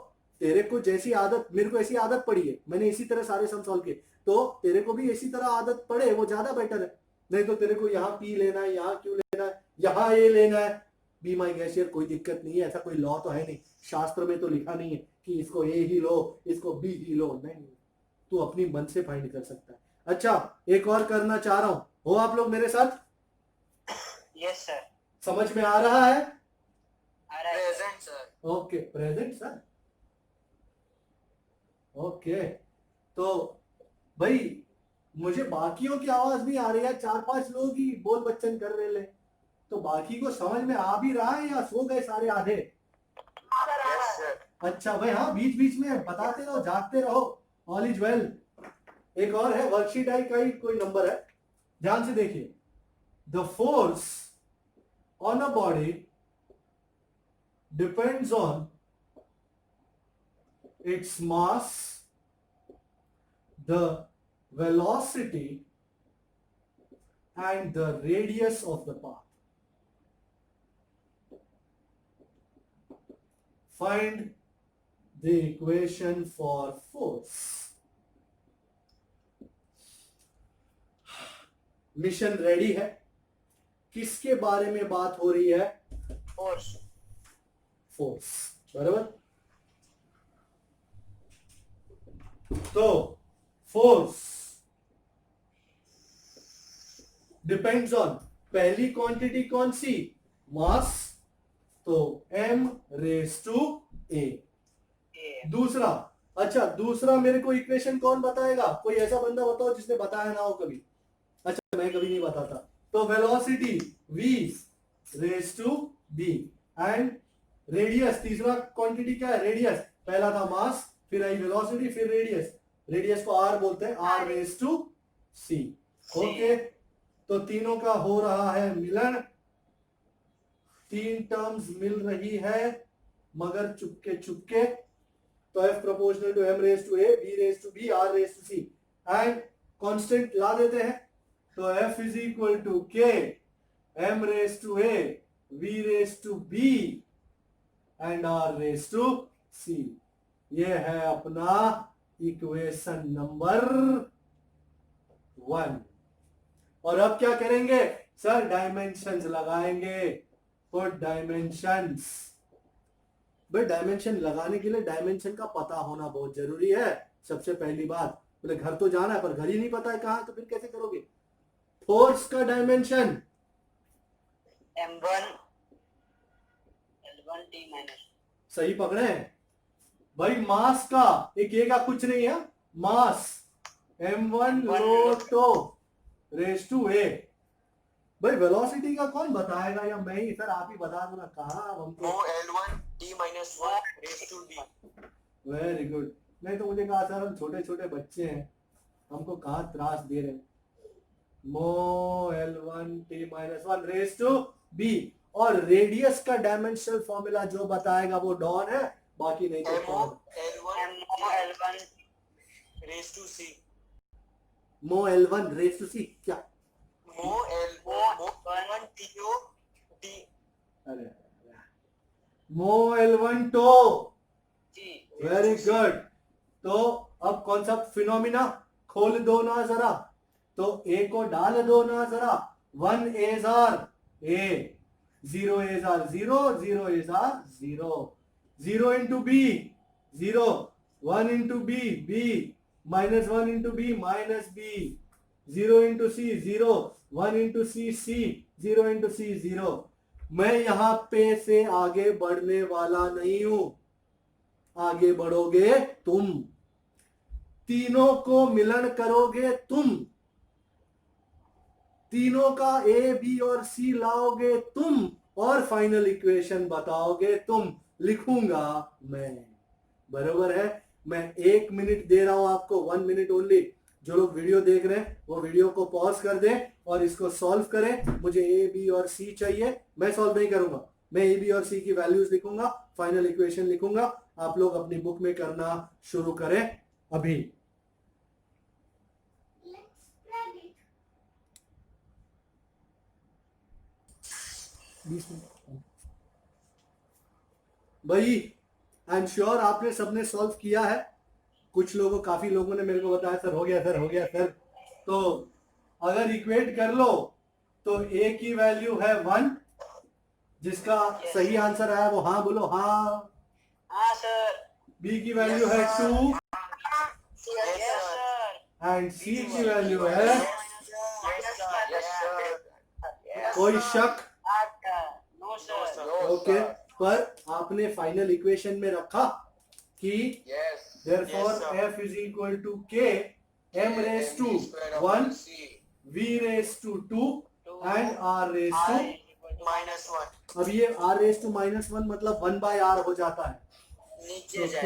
तेरे को जैसी आदत, मेरे को ऐसी आदत पड़ी है, मैंने इसी तरह सारे सम सॉल्व किए, तो तेरे को भी इसी तरह आदत पड़े, वो ज्यादा बेटर है। नहीं तो तेरे को यहाँ p लेना है, यहाँ q लेना है, यहाँ a लेना है, बी माई गैशियर, कोई दिक्कत नहीं है, ऐसा कोई लॉ तो है नहीं, शास्त्र में तो लिखा नहीं है कि इसको a ही लो, इसको b ही लो, नहीं, तू अपनी मन से फाइंड कर सकता है। अच्छा, एक और करना चाह रहा हूं, हो आप लोग मेरे साथ? यस सर, समझ में आ रहा है? Present sir. Okay, present sir, okay. तो भाई मुझे बाकियों की आवाज नहीं आ रही है, 4-5 लोग ही बोल बच्चन कर रहे ले, तो बाकी को समझ में आ भी रहा है या सो गए सारे आधे? अच्छा भाई, हाँ बीच बीच में बताते रहो, जागते रहो, ऑल इज वेल। एक और है, वर्कशीट आई का ही कोई नंबर है, ध्यान से देखिए, the force on a body depends on its mass, the velocity and the radius of the path. Find the equation for force. Mission ready है. किसके बारे में बात हो रही है? फोर्स. फोर्स. बराबर. तो फोर्स डिपेंड्स ऑन पहली क्वांटिटी कौन सी? मास. तो m रेज टू a. दूसरा, अच्छा दूसरा मेरे को इक्वेशन कौन बताएगा? कोई ऐसा बंदा बताओ जिसने बताया ना हो कभी. अच्छा मैं कभी नहीं बताता. तो velocity v raise to b and radius. तीसरा क्वांटिटी क्या है? रेडियस. पहला था मास, फिर आई वेलोसिटी, फिर रेडियस. रेडियस को r बोलते हैं, r raise to c. Okay, तो तीनों का हो रहा है मिलन. तीन टर्म्स मिल रही है मगर चुपके चुपके. तो f proportional to m raise to a, b raise to b, r raise to c and constant ला देते हैं. तो f is equal to k m raise to a, v raise to b and r raise to c. ये है अपना equation number 1. और अब क्या करेंगे सर? डायमेंशंस लगाएंगे. Put dimensions. भाई डायमेंशन लगाने के लिए डायमेंशन का पता होना बहुत जरूरी है. सबसे पहली बात, बोले घर तो जाना है पर घर ही नहीं पता है कहां, तो फिर कैसे करोगे? फोर्स का dimension m1 l1 t minus. सही पकड़े भाई. मास का एक ए का कुछ नहीं है. मास m1 लो तो रेज टू a. भाई वेलोसिटी का कौन बताएगा? या मैं ही? सर आप ही बता दो ना. कहा हमको l1 t minus 1 raise to d. Very good. नहीं तो मुझे कहा सर हम छोटे छोटे बच्चे हैं, हमको कहाँ त्रास दे रहे हैं. मो l1 t minus 1 raise to b. और रेडियस का डायमेंशनल फॉर्मूला जो बताएगा वो डॉन है, बाकी नहीं तो l1 रेज टू c. मो l1 रेज टू c. क्या मो l1 to d. अरे मो l1 टो. Very good. तो अब कौन सा फिनोमिना? खोल दो ना जरा. तो a को डाल दो ना जरा. 1 as are a, 0 as are 0, 0 as are 0. 0 into b 0, 1 into b b, minus 1 into b minus b, 0 into c 0, 1 into c c, 0 into c 0. मैं यहां पे से आगे बढ़ने वाला नहीं हूं. आगे बढ़ोगे तुम. तीनों को मिलन करोगे तुम. तीनों का ए बी और सी लाओगे तुम. और फाइनल इक्वेशन बताओगे तुम. लिखूंगा मैं. बरोबर है. मैं 1 मिनट दे रहा हूं आपको, 1 मिनट ओनली. जो लोग वीडियो देख रहे हैं वो वीडियो को पॉज कर दें और इसको सॉल्व करें. मुझे ए बी और सी चाहिए. मैं सॉल्व नहीं करूंगा, मैं ए बी और सी की वैल्यूज लिखूंगा, फाइनल इक्वेशन लिखूंगा. आप लोग अपनी बुक में करना शुरू करें अभी. भाई आई एम श्योर आपने सबने सॉल्व किया है. कुछ लोगों, काफी लोगों ने मेरे को बताया सर हो गया सर, हो गया सर. तो अगर इक्वेट कर लो तो a की वैल्यू है 1. जिसका सही आंसर आया वो हाँ बोलो. हाँ हाँ सर. b की वैल्यू है 2 यस सर. एंड c की वैल्यू है. कोई शक? No sir. ओके. पर आपने फाइनल इक्वेशन में रखा कि therefore f is equal to k m raised to 1, v raised to 2 and r raised to minus 1. अब ये r raised to -1 मतलब 1 by r हो जाता है. नीचे k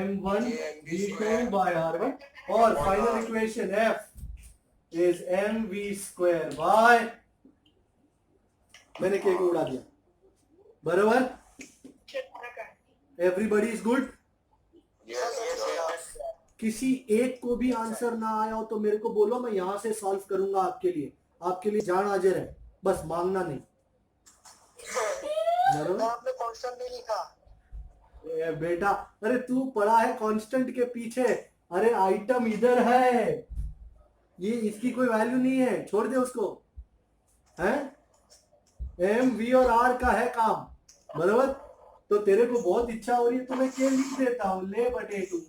m1 v2 by r1. और final equation f is mv square by, मैंने k को उड़ा दिया. बराबर. Everybody is good. Yes. किसी एक को भी आंसर ना आया हो तो मेरे को बोलो, मैं यहां से सॉल्व करूंगा आपके लिए जान हाजिर है, बस मांगना नहीं। बराबर? आपने कांस्टेंट नहीं लिखा। ए बेटा, अरे तू पढ़ा है कांस्टेंट के पीछे, अरे आइटम इधर है, ये इसकी कोई वैल्यू नहीं है, छोड़ दे उसको। है एम वी और आर का है काम, बराबर? तो तेरे को बहुत इच्छा हो रही है तो मैं के लिख देता हूं, ले बटे टू,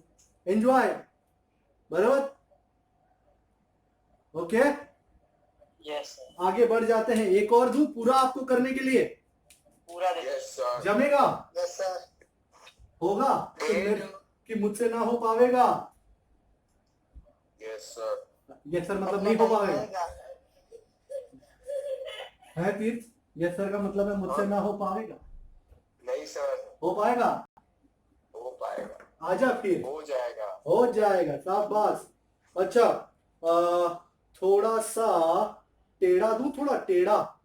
एंजॉय, बराबर? ओके, यस आगे बढ़ जाते हैं। एक और दूं पूरा आपको करने के लिए, पूरा दे। Yes sir. जमेगा? Yes sir. होगा तो कि मुझसे ना हो पावेगा? Yes sir. यस सर मतलब नहीं हो पाएगा है तीर्थ? यस सर का मतलब है मुझसे ना हो पाएगा? नहीं सर। हो पाएगा? हो पाएगा। आजा फिर, हो जाएगा। हो जाएगा, शाबाश। अच्छा, थोड़ा सा टेढ़ा दूं, थोड़ा टेढ़ा?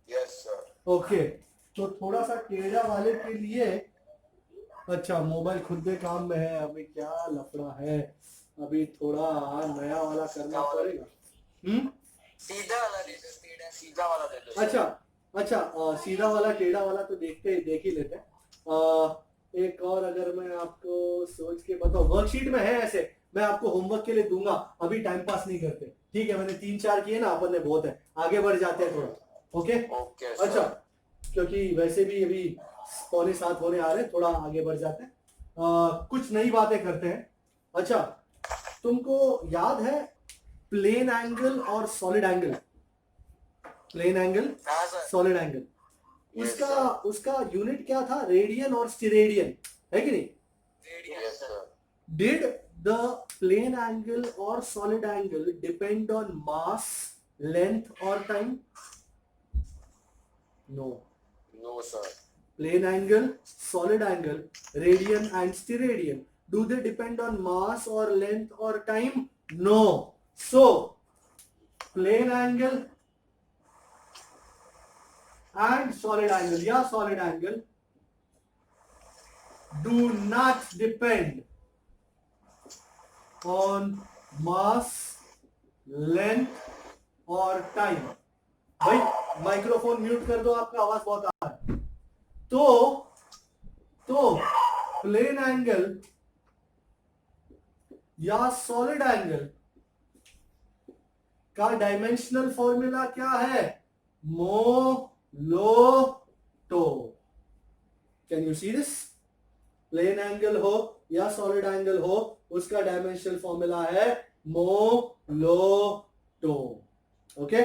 Yes sir. ओके, तो थोड़ा सा टेढ़ा वाले के लिए, अच्छा मोबाइल खुद भी काम में है, अभी क्या लफड़ा है, अभी थोड़ा नया वाला करना पड़ेगा। सीधा वाला दे दो, सीधा वाला दे दो। अच्छा अच्छा, सीधा वाला टेढ़ा वाला तो देख ही लेते हैं। एक और अगर मैं आपको सोच के बताऊं, वर्कशीट में है ऐसे, मैं आपको होमवर्क के लिए दूंगा, अभी टाइम पास नहीं करते, ठीक है? मैंने 3-4 किए ना, अपन ने बहुत है, आगे बढ़ जाते हैं थोड़ा। Okay okay. अच्छा, क्योंकि वैसे भी अभी 6:45 होने आ रहे हैं, थोड़ा आगे बढ़ जाते हैं, कुछ नई बातें करते हैं। अच्छा, तुमको याद है प्लेन एंगल और solid angle? Plane angle, solid angle, उसका यूनिट क्या था? रेडियन और स्टीरेडियन, है कि नहीं? Yes sir. Did the plane angle और solid angle depend on mass, length और time? No. No sir. Plane angle, solid angle, radian and steradian, do they depend on mass or length or time? No. So plane angle and solid angle, yeah, solid angle do not depend on mass, length और time। भाई microphone mute कर दो, आपका आवाज बहुत आ रहा है। तो प्लेन एंगल या सॉलिड एंगल का डायमेंशनल फॉर्मूला क्या है? मोलोटो। Can you see this? Plane angle हो या सॉलिड एंगल हो, उसका डायमेंशनल फॉर्मूला है मोलोटो। ओके,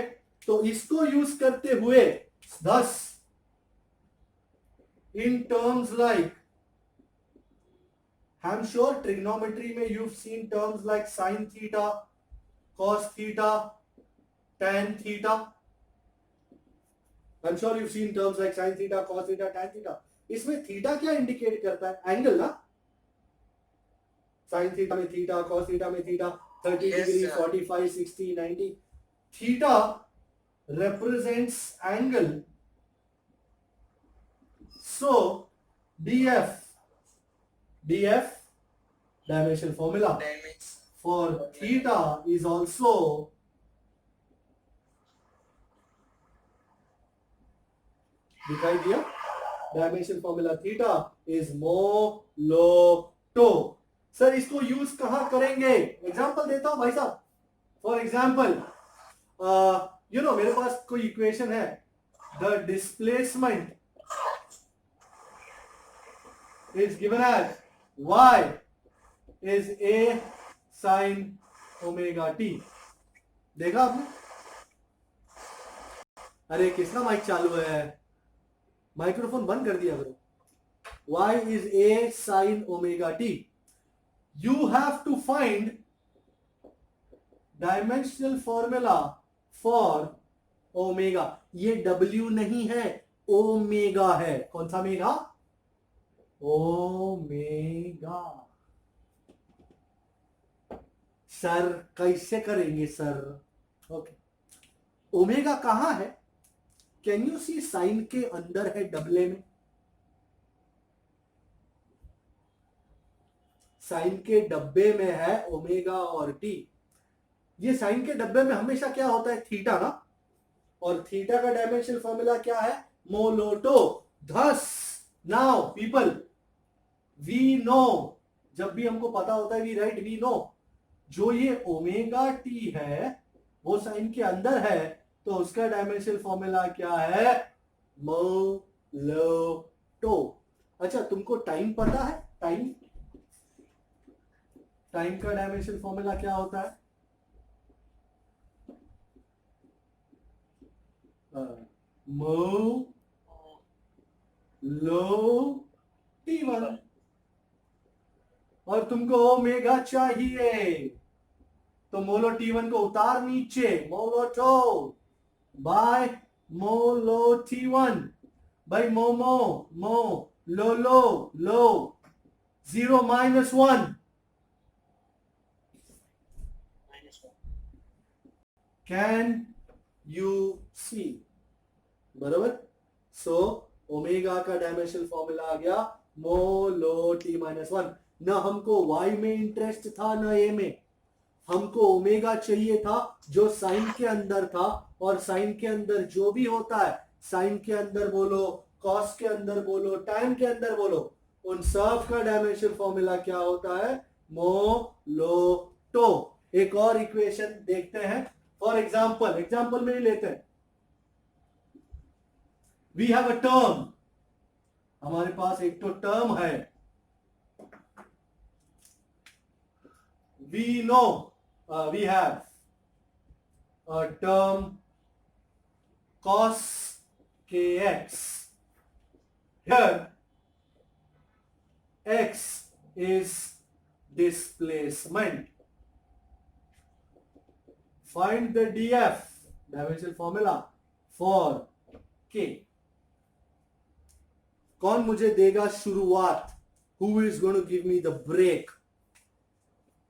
तो इसको यूज करते हुए thus in terms like, I'm sure trigonometry में you've seen terms like sin theta, cos theta, tan theta. I'm sure you've seen terms like sin theta, cos theta, tan theta. इसमें theta क्या indicate करता है? Angle ना? sin theta में theta, cos theta में theta, 30 degree, 45, 60, 90. Theta represents angle. So df dimension formula for theta is also दिखाई दिया? Dimension formula theta is मोलोटो। सर इसको यूज कहां करेंगे? एग्जांपल देता हूं भाई साहब। फॉर एग्जांपल, मेरे पास कोई इक्वेशन है, the displacement is given as y is a sin omega t। देखा आपने? अरे किसका माइक चालू है? माइक्रोफोन बंद कर दिया करो। y is a sin omega t। You have to find dimensional formula for omega. ये w नहीं है, ओमेगा है। कौन सा मेगा? ओमेगा। सर कैसे करेंगे सर? ओके, ओमेगा कहां है? Can you C? साइन के अंदर है, डबले में। साइन के डब्बे में है ओमेगा और टी। ये साइन के डब्बे में हमेशा क्या होता है, थीटा ना, और थीटा का डायमेंशनल फॉर्मूला क्या है, मोलोटो। Thus now people, we know, जब भी हमको पता होता है वी राइट वी नो, जो ये ओमेगा टी है वो साइन के अंदर है, तो उसका डायमेंशनल फॉर्मूला क्या है, मोलोटो। अच्छा, तुमको टाइम पता है, टाइम, टाइम का डायमेंशनल फॉर्मूला क्या होता है, मोलो T1, और तुमको ओमेगा चाहिए तो मोलो T1 को उतार नीचे, मोलोटो बाय मोलो T1 बाय मोमो मो लो लो लो 0 -1 कैन यू सी, बराबर। सो ओमेगा का डायमेंशनल फॉर्मूला आ गया मोलो T-1। ना हमको y में इंटरेस्ट था ना a में, हमको ओमेगा चाहिए था जो साइन के अंदर था, और साइन के अंदर जो भी होता है, साइन के अंदर बोलो, कॉस के अंदर बोलो, टैन के अंदर बोलो, उन सब का डायमेंशनल फॉर्मूला क्या होता है, मोलोटो। एक और इक्वेशन देखते हैं, फॉर एग्जाम्पल में ही लेते हैं। वी हैव अ टर्म, हमारे पास एक तो टर्म है, we know we have a term cos kx. Here x is displacement. Find the df, dimensional formula for k. कौन मुझे देगा शुरुआत, who is going to give me the break?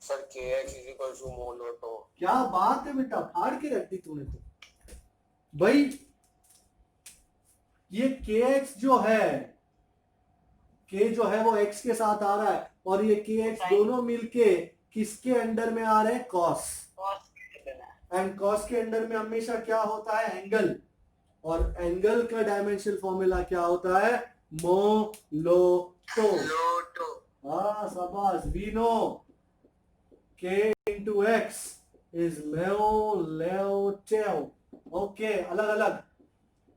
Sir kx is equal to मोलोटो। क्या बात है बेटा, फाड़ के रख दी तूने तो। भाई ये kx जो है, k जो है वो x के साथ आ रहा है, और ये kx दोनों मिलके किसके अंडर में आ रहे हैं, cos। एंड cos के अंडर में हमेशा क्या होता है, एंगल, और एंगल का डायमेंशनल फॉर्मूला क्या होता है, मोलोटो। हाँ शाबाश, we know k into x is मोलोटो। ओके, अलग अलग,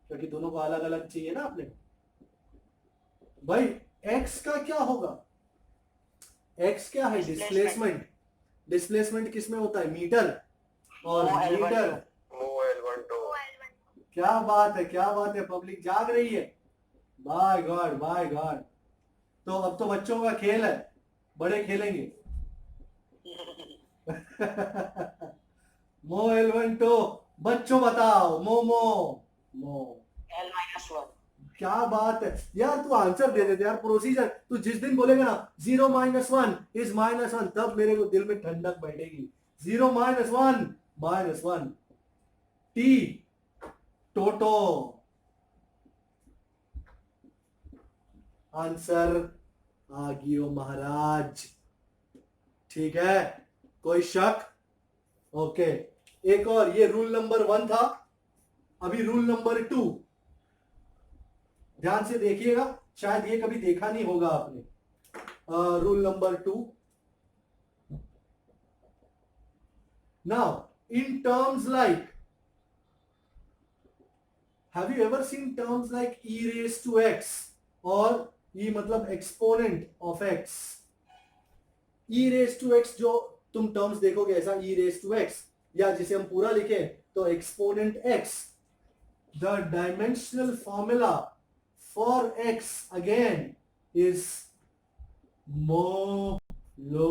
क्योंकि दोनों को अलग अलग चाहिए ना आपने। भाई x का क्या होगा, x क्या है, डिस्प्लेसमेंट। डिस्प्लेसमेंट किसमें होता है, मीटर, और मीटर क्या बात है, क्या बात है, पब्लिक जाग रही है, बाय गॉड बाय गॉड। तो अब तो बच्चों का खेल है, बड़े खेलेंगे। मो L1 तो बच्चों बताओ, मोमो मो L-1। क्या बात है यार, तू आंसर दे देते यार, प्रोसीजर। तू जिस दिन बोलेगा ना 0 -1 इज -1, तब मेरे को दिल में ठंडक बैठेगी। 0 -1 -1 टी टोटो। आंसर आ गियो महाराज, ठीक है, कोई शक? ओके, एक और, ये रूल नंबर 1 था, अभी रूल नंबर 2 ध्यान से देखिएगा, शायद ये कभी देखा नहीं होगा आपने। Rule number 2, now in terms like, have you ever seen terms like e raised to x, और e मतलब exponent of x, e raised to x जो तुम टर्म्स देखोगे ऐसा e raised to x, या जिसे हम पूरा लिखे तो exponent x, the dimensional formula for x again is मोलोटो।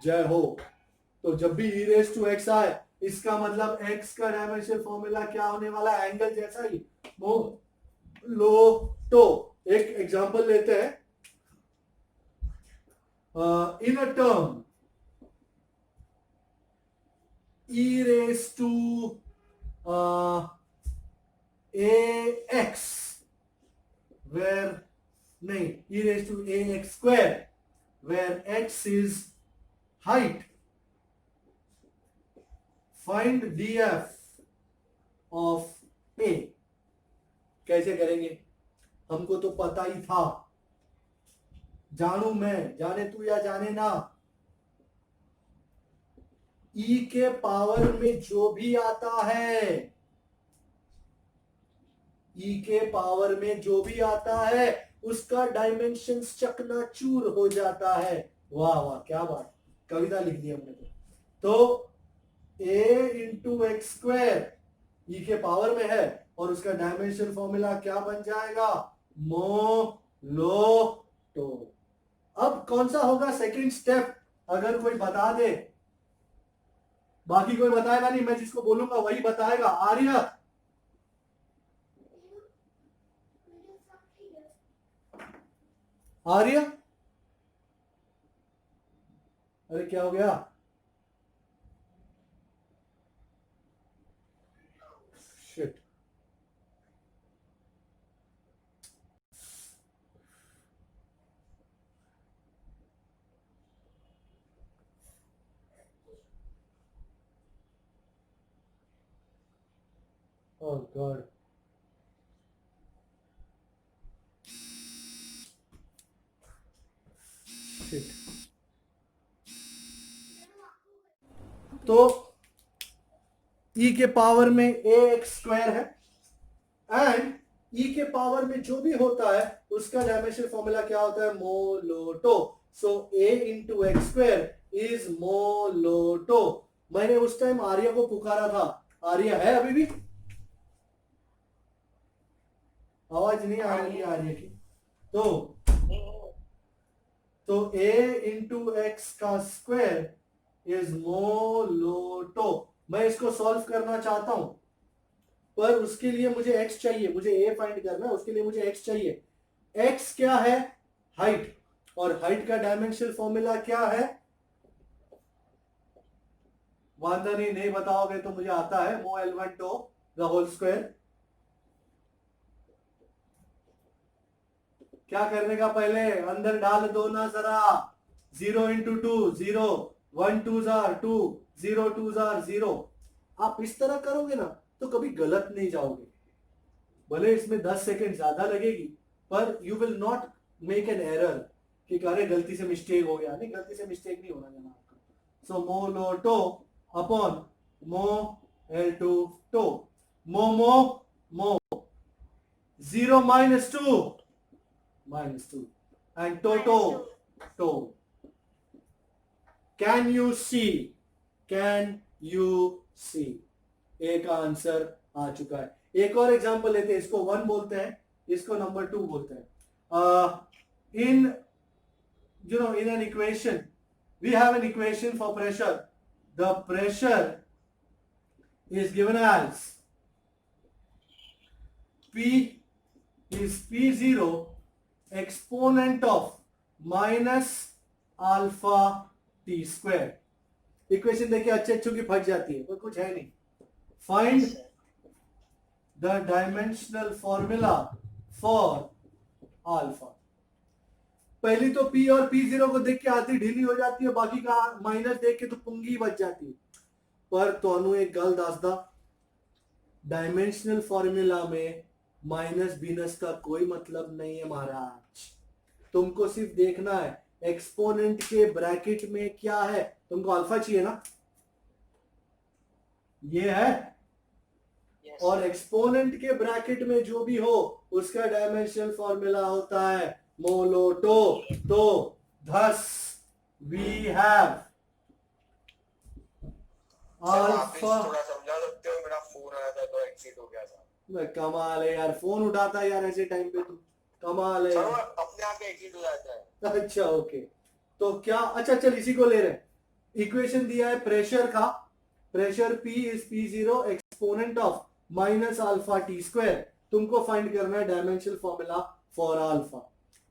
जय हो। तो जब भी e raised to x आए, इसका मतलब x का डायमेंशनल फॉर्मूला क्या होने वाला है, एंगल जैसा ही, मोलोटो। एक एग्जांपल लेते हैं, in a term e raised to ax, where नहीं, e raised to ax square where x is height. Find df of a. कैसे करेंगे? हमको तो पता ही था, जानू मैं, जाने तू या जाने ना, e के पावर में जो भी आता है, e के पावर में जो भी आता है उसका डायमेंशन चकनाचूर हो जाता है। वाह वाह, क्या बात, कविता लिख दी हमने तो a into X square e के पावर में है और उसका डायमेंशन फॉर्मूला क्या बन जाएगा? मोलोटो। अब कौन सा होगा सेकंड स्टेप? अगर कोई बता दे, बाकी कोई बताएगा नहीं, मैं जिसको बोलूंगा वही बताएगा। आर्य, आर्य, अरे क्या हो गया? शिट, ओह गॉड, शिट। तो e के पावर में a एक्स स्क्वायर है एंड e के पावर में जो भी होता है उसका डायमेंशन फॉर्मूला क्या होता है? मोलोटो। So a into X square is मोलोटो। मैंने उस टाइम आर्य को पुकारा था, आर्य है अभी भी? आवाज नहीं आ रही है आर्य की। तो a इंटू एक्स का स्क्वायर इज मोलोटो। मैं इसको सॉल्व करना चाहता हूं, पर उसके लिए मुझे x चाहिए, मुझे a फाइंड करना है, उसके लिए मुझे x चाहिए। x क्या है? हाइट, और हाइट का डायमेंशन फॉर्मूला क्या है? वांदा नहीं बताओगे तो मुझे आता है, मो L1 टो द होल स्क्वायर। क्या करने का? पहले अंदर डाल दो ना जरा। 0 इंटू 2 0, 1 2 जार 2, 0 2 जार 0। आप इस तरह करोगे ना तो कभी गलत नहीं जाओगे। भले इसमें 10 सेकंड ज्यादा लगेगी, पर you will not make an error कि अरे गलती से मिस्टेक हो गया। नहीं, गलती से मिस्टेक नहीं होना देना आपका। सो मोलोटो अपॉन मो L2 टो, मो 0 -2 and to. Can you see? ए का आंसर आ चुका है। एक और एग्जांपल लेते हैं, इसको 1 बोलते हैं, इसको नंबर 2 बोलते हैं। in an equation we have an equation for pressure. The pressure is given as P is P0 exponent of minus alpha t square. Equation देखिए अच्छे अच्छों की फट जाती है, पर कुछ है नहीं। Find the dimensional formula for alpha. पहली तो P और P0 को देख के आती ढीली हो जाती है, बाकी का माइनस देख के तो पुंगी बच जाती है। पर तोनू एक गल दसदा, डायमेंशनल फॉर्मूला में माइनस बीनस का कोई मतलब नहीं है महाराज। तुमको सिर्फ देखना है एक्सपोनेंट के ब्रैकेट में क्या है। तुमको अल्फा चाहिए ना, ये है, और एक्सपोनेंट के ब्रैकेट में जो भी हो उसका डायमेंशनल फॉर्मूला होता है मोलोटो। तो thus we have अल्फा। थोड़ा समझा सकते हो? मेरा फोन आया था तो एक्सिट हो गया था। कमाल है यार, फोन उठाता है यार ऐसे टाइम पे, तू कमाल है। अपने आप एक्सिट हो जाता है। अच्छा ओके, तो क्या, अच्छा चल इसी को ले रहे हैं। इक्वेशन दिया है प्रेशर का, pressure P is P0 exponent of minus alpha T square. तुमको फाइंड करना है डायमेंशनल फॉर्मूला फॉर अल्फा।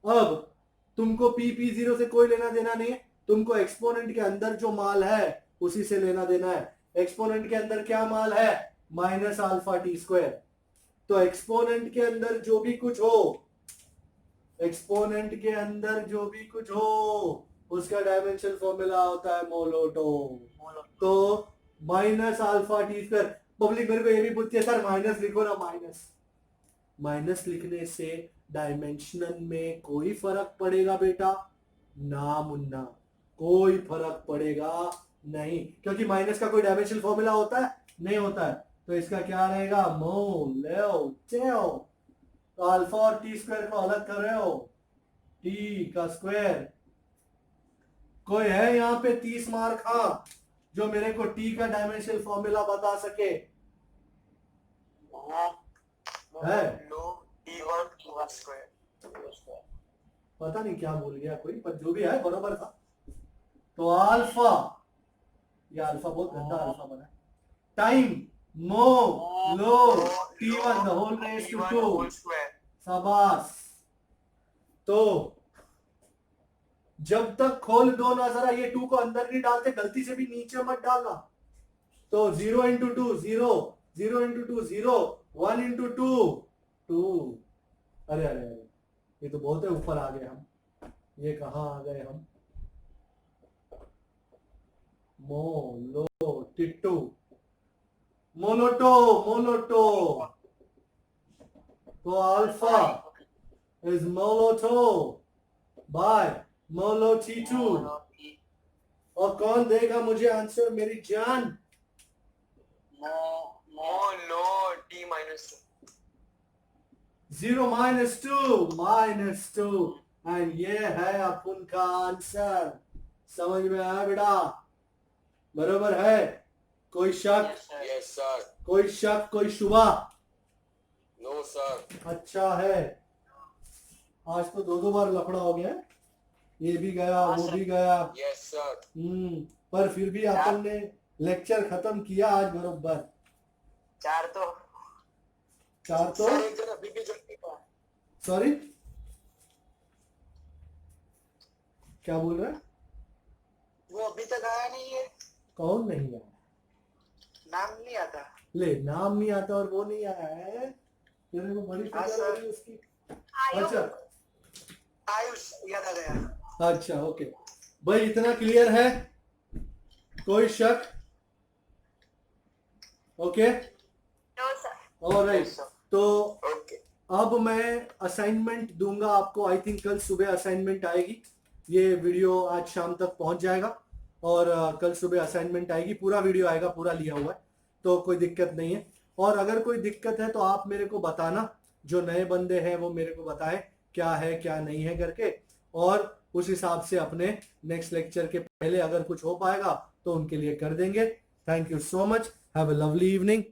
अब तुमको P0 से कोई लेना देना नहीं है, तुमको एक्सपोनेंट के अंदर जो माल है उसी से लेना देना है। एक्सपोनेंट के अंदर क्या माल है? Minus alpha T square. तो एक्सपोनेंट के अंदर जो भी कुछ हो, एक्सपोनेंट के अंदर जो भी कुछ हो उसका डायमेंशन फॉर्मूला होता है मोलोटो। तो minus alpha T square. Public मेरे को ये भी पूछती है सर माइनस लिखो ना। माइनस लिखने से डायमेंशनल में कोई फर्क पड़ेगा बेटा? ना मुन्ना, कोई फर्क पड़ेगा नहीं, क्योंकि माइनस का कोई डायमेंशनल फॉर्मूला होता है? नहीं होता है। तो इसका क्या रहेगा? मोलोटो। तो अल्फा और टी स्क्वायर को अलग कर रहे हो, टी का स्क्वायर। कोई है यहाँ पे 30 मार्क? हाँ, जो मेरे को टी का डायमेंशनल फॉर्मूला बता सके है? T1 square। पता नहीं क्या भूल गया कोई, पर जो भी है बराबर था। तो अल्फा, ये अल्फा बहुत गंदा अल्फा बना है, टाइम मो लो T1 the whole raise to 2। शाबाश। तो जब तक खोल दो ना जरा, ये 2 को अंदर नहीं डालते, गलती से भी नीचे मत डालना। तो 0 इंटू 2 0, 0 इंटू 2 0, 1 इंटू 2 2। अरे अरे अरे, ये तो बहुत है ऊपर आ गए हम। ये कहाँ आ गए हम? मोलोटिटो, मोलोटो। तो अल्फा इज मोलोटो बाय मोलोटी2। और कौन देगा मुझे आंसर मेरी जान? मोलो T minus 2। 0 minus two and ये है अपन का आंसर। समझ में आया बेटा? बरोबर है? कोई शक? Yes sir. कोई शक, कोई शुबा? No sir. अच्छा है। आज तो 2 बार लफड़ा हो गया। ये भी गया, वो भी गया। Yes sir. पर फिर भी अपन ने लेक्चर खत्म किया आज बरोबर। 4 तो सॉरी, क्या बोल रहा है? वो अभी तक आया नहीं है। कौन नहीं आया? नाम नहीं आता। ले, नाम नहीं आता और वो नहीं आया है? तेरे को बड़ी फिक्र हो रही है उसकी। अच्छा, आयुष याद आ गया। अच्छा ओके भाई, इतना क्लियर है? कोई शक? Okay no sir. ऑलराइट। तो ओके। अब मैं असाइनमेंट दूंगा आपको। आई थिंक कल सुबह असाइनमेंट आएगी। ये वीडियो आज शाम तक पहुंच जाएगा और कल सुबह असाइनमेंट आएगी। पूरा वीडियो आएगा, पूरा लिया हुआ है, तो कोई दिक्कत नहीं है। और अगर कोई दिक्कत है तो आप मेरे को बताना। जो नए बंदे हैं वो मेरे को बताएं क्या है क्या नहीं है करके, और उस हिसाब से अपने नेक्स्ट लेक्चर के पहले अगर कुछ हो पाएगा तो उनके लिए कर देंगे। Thank you so much. Have a lovely evening.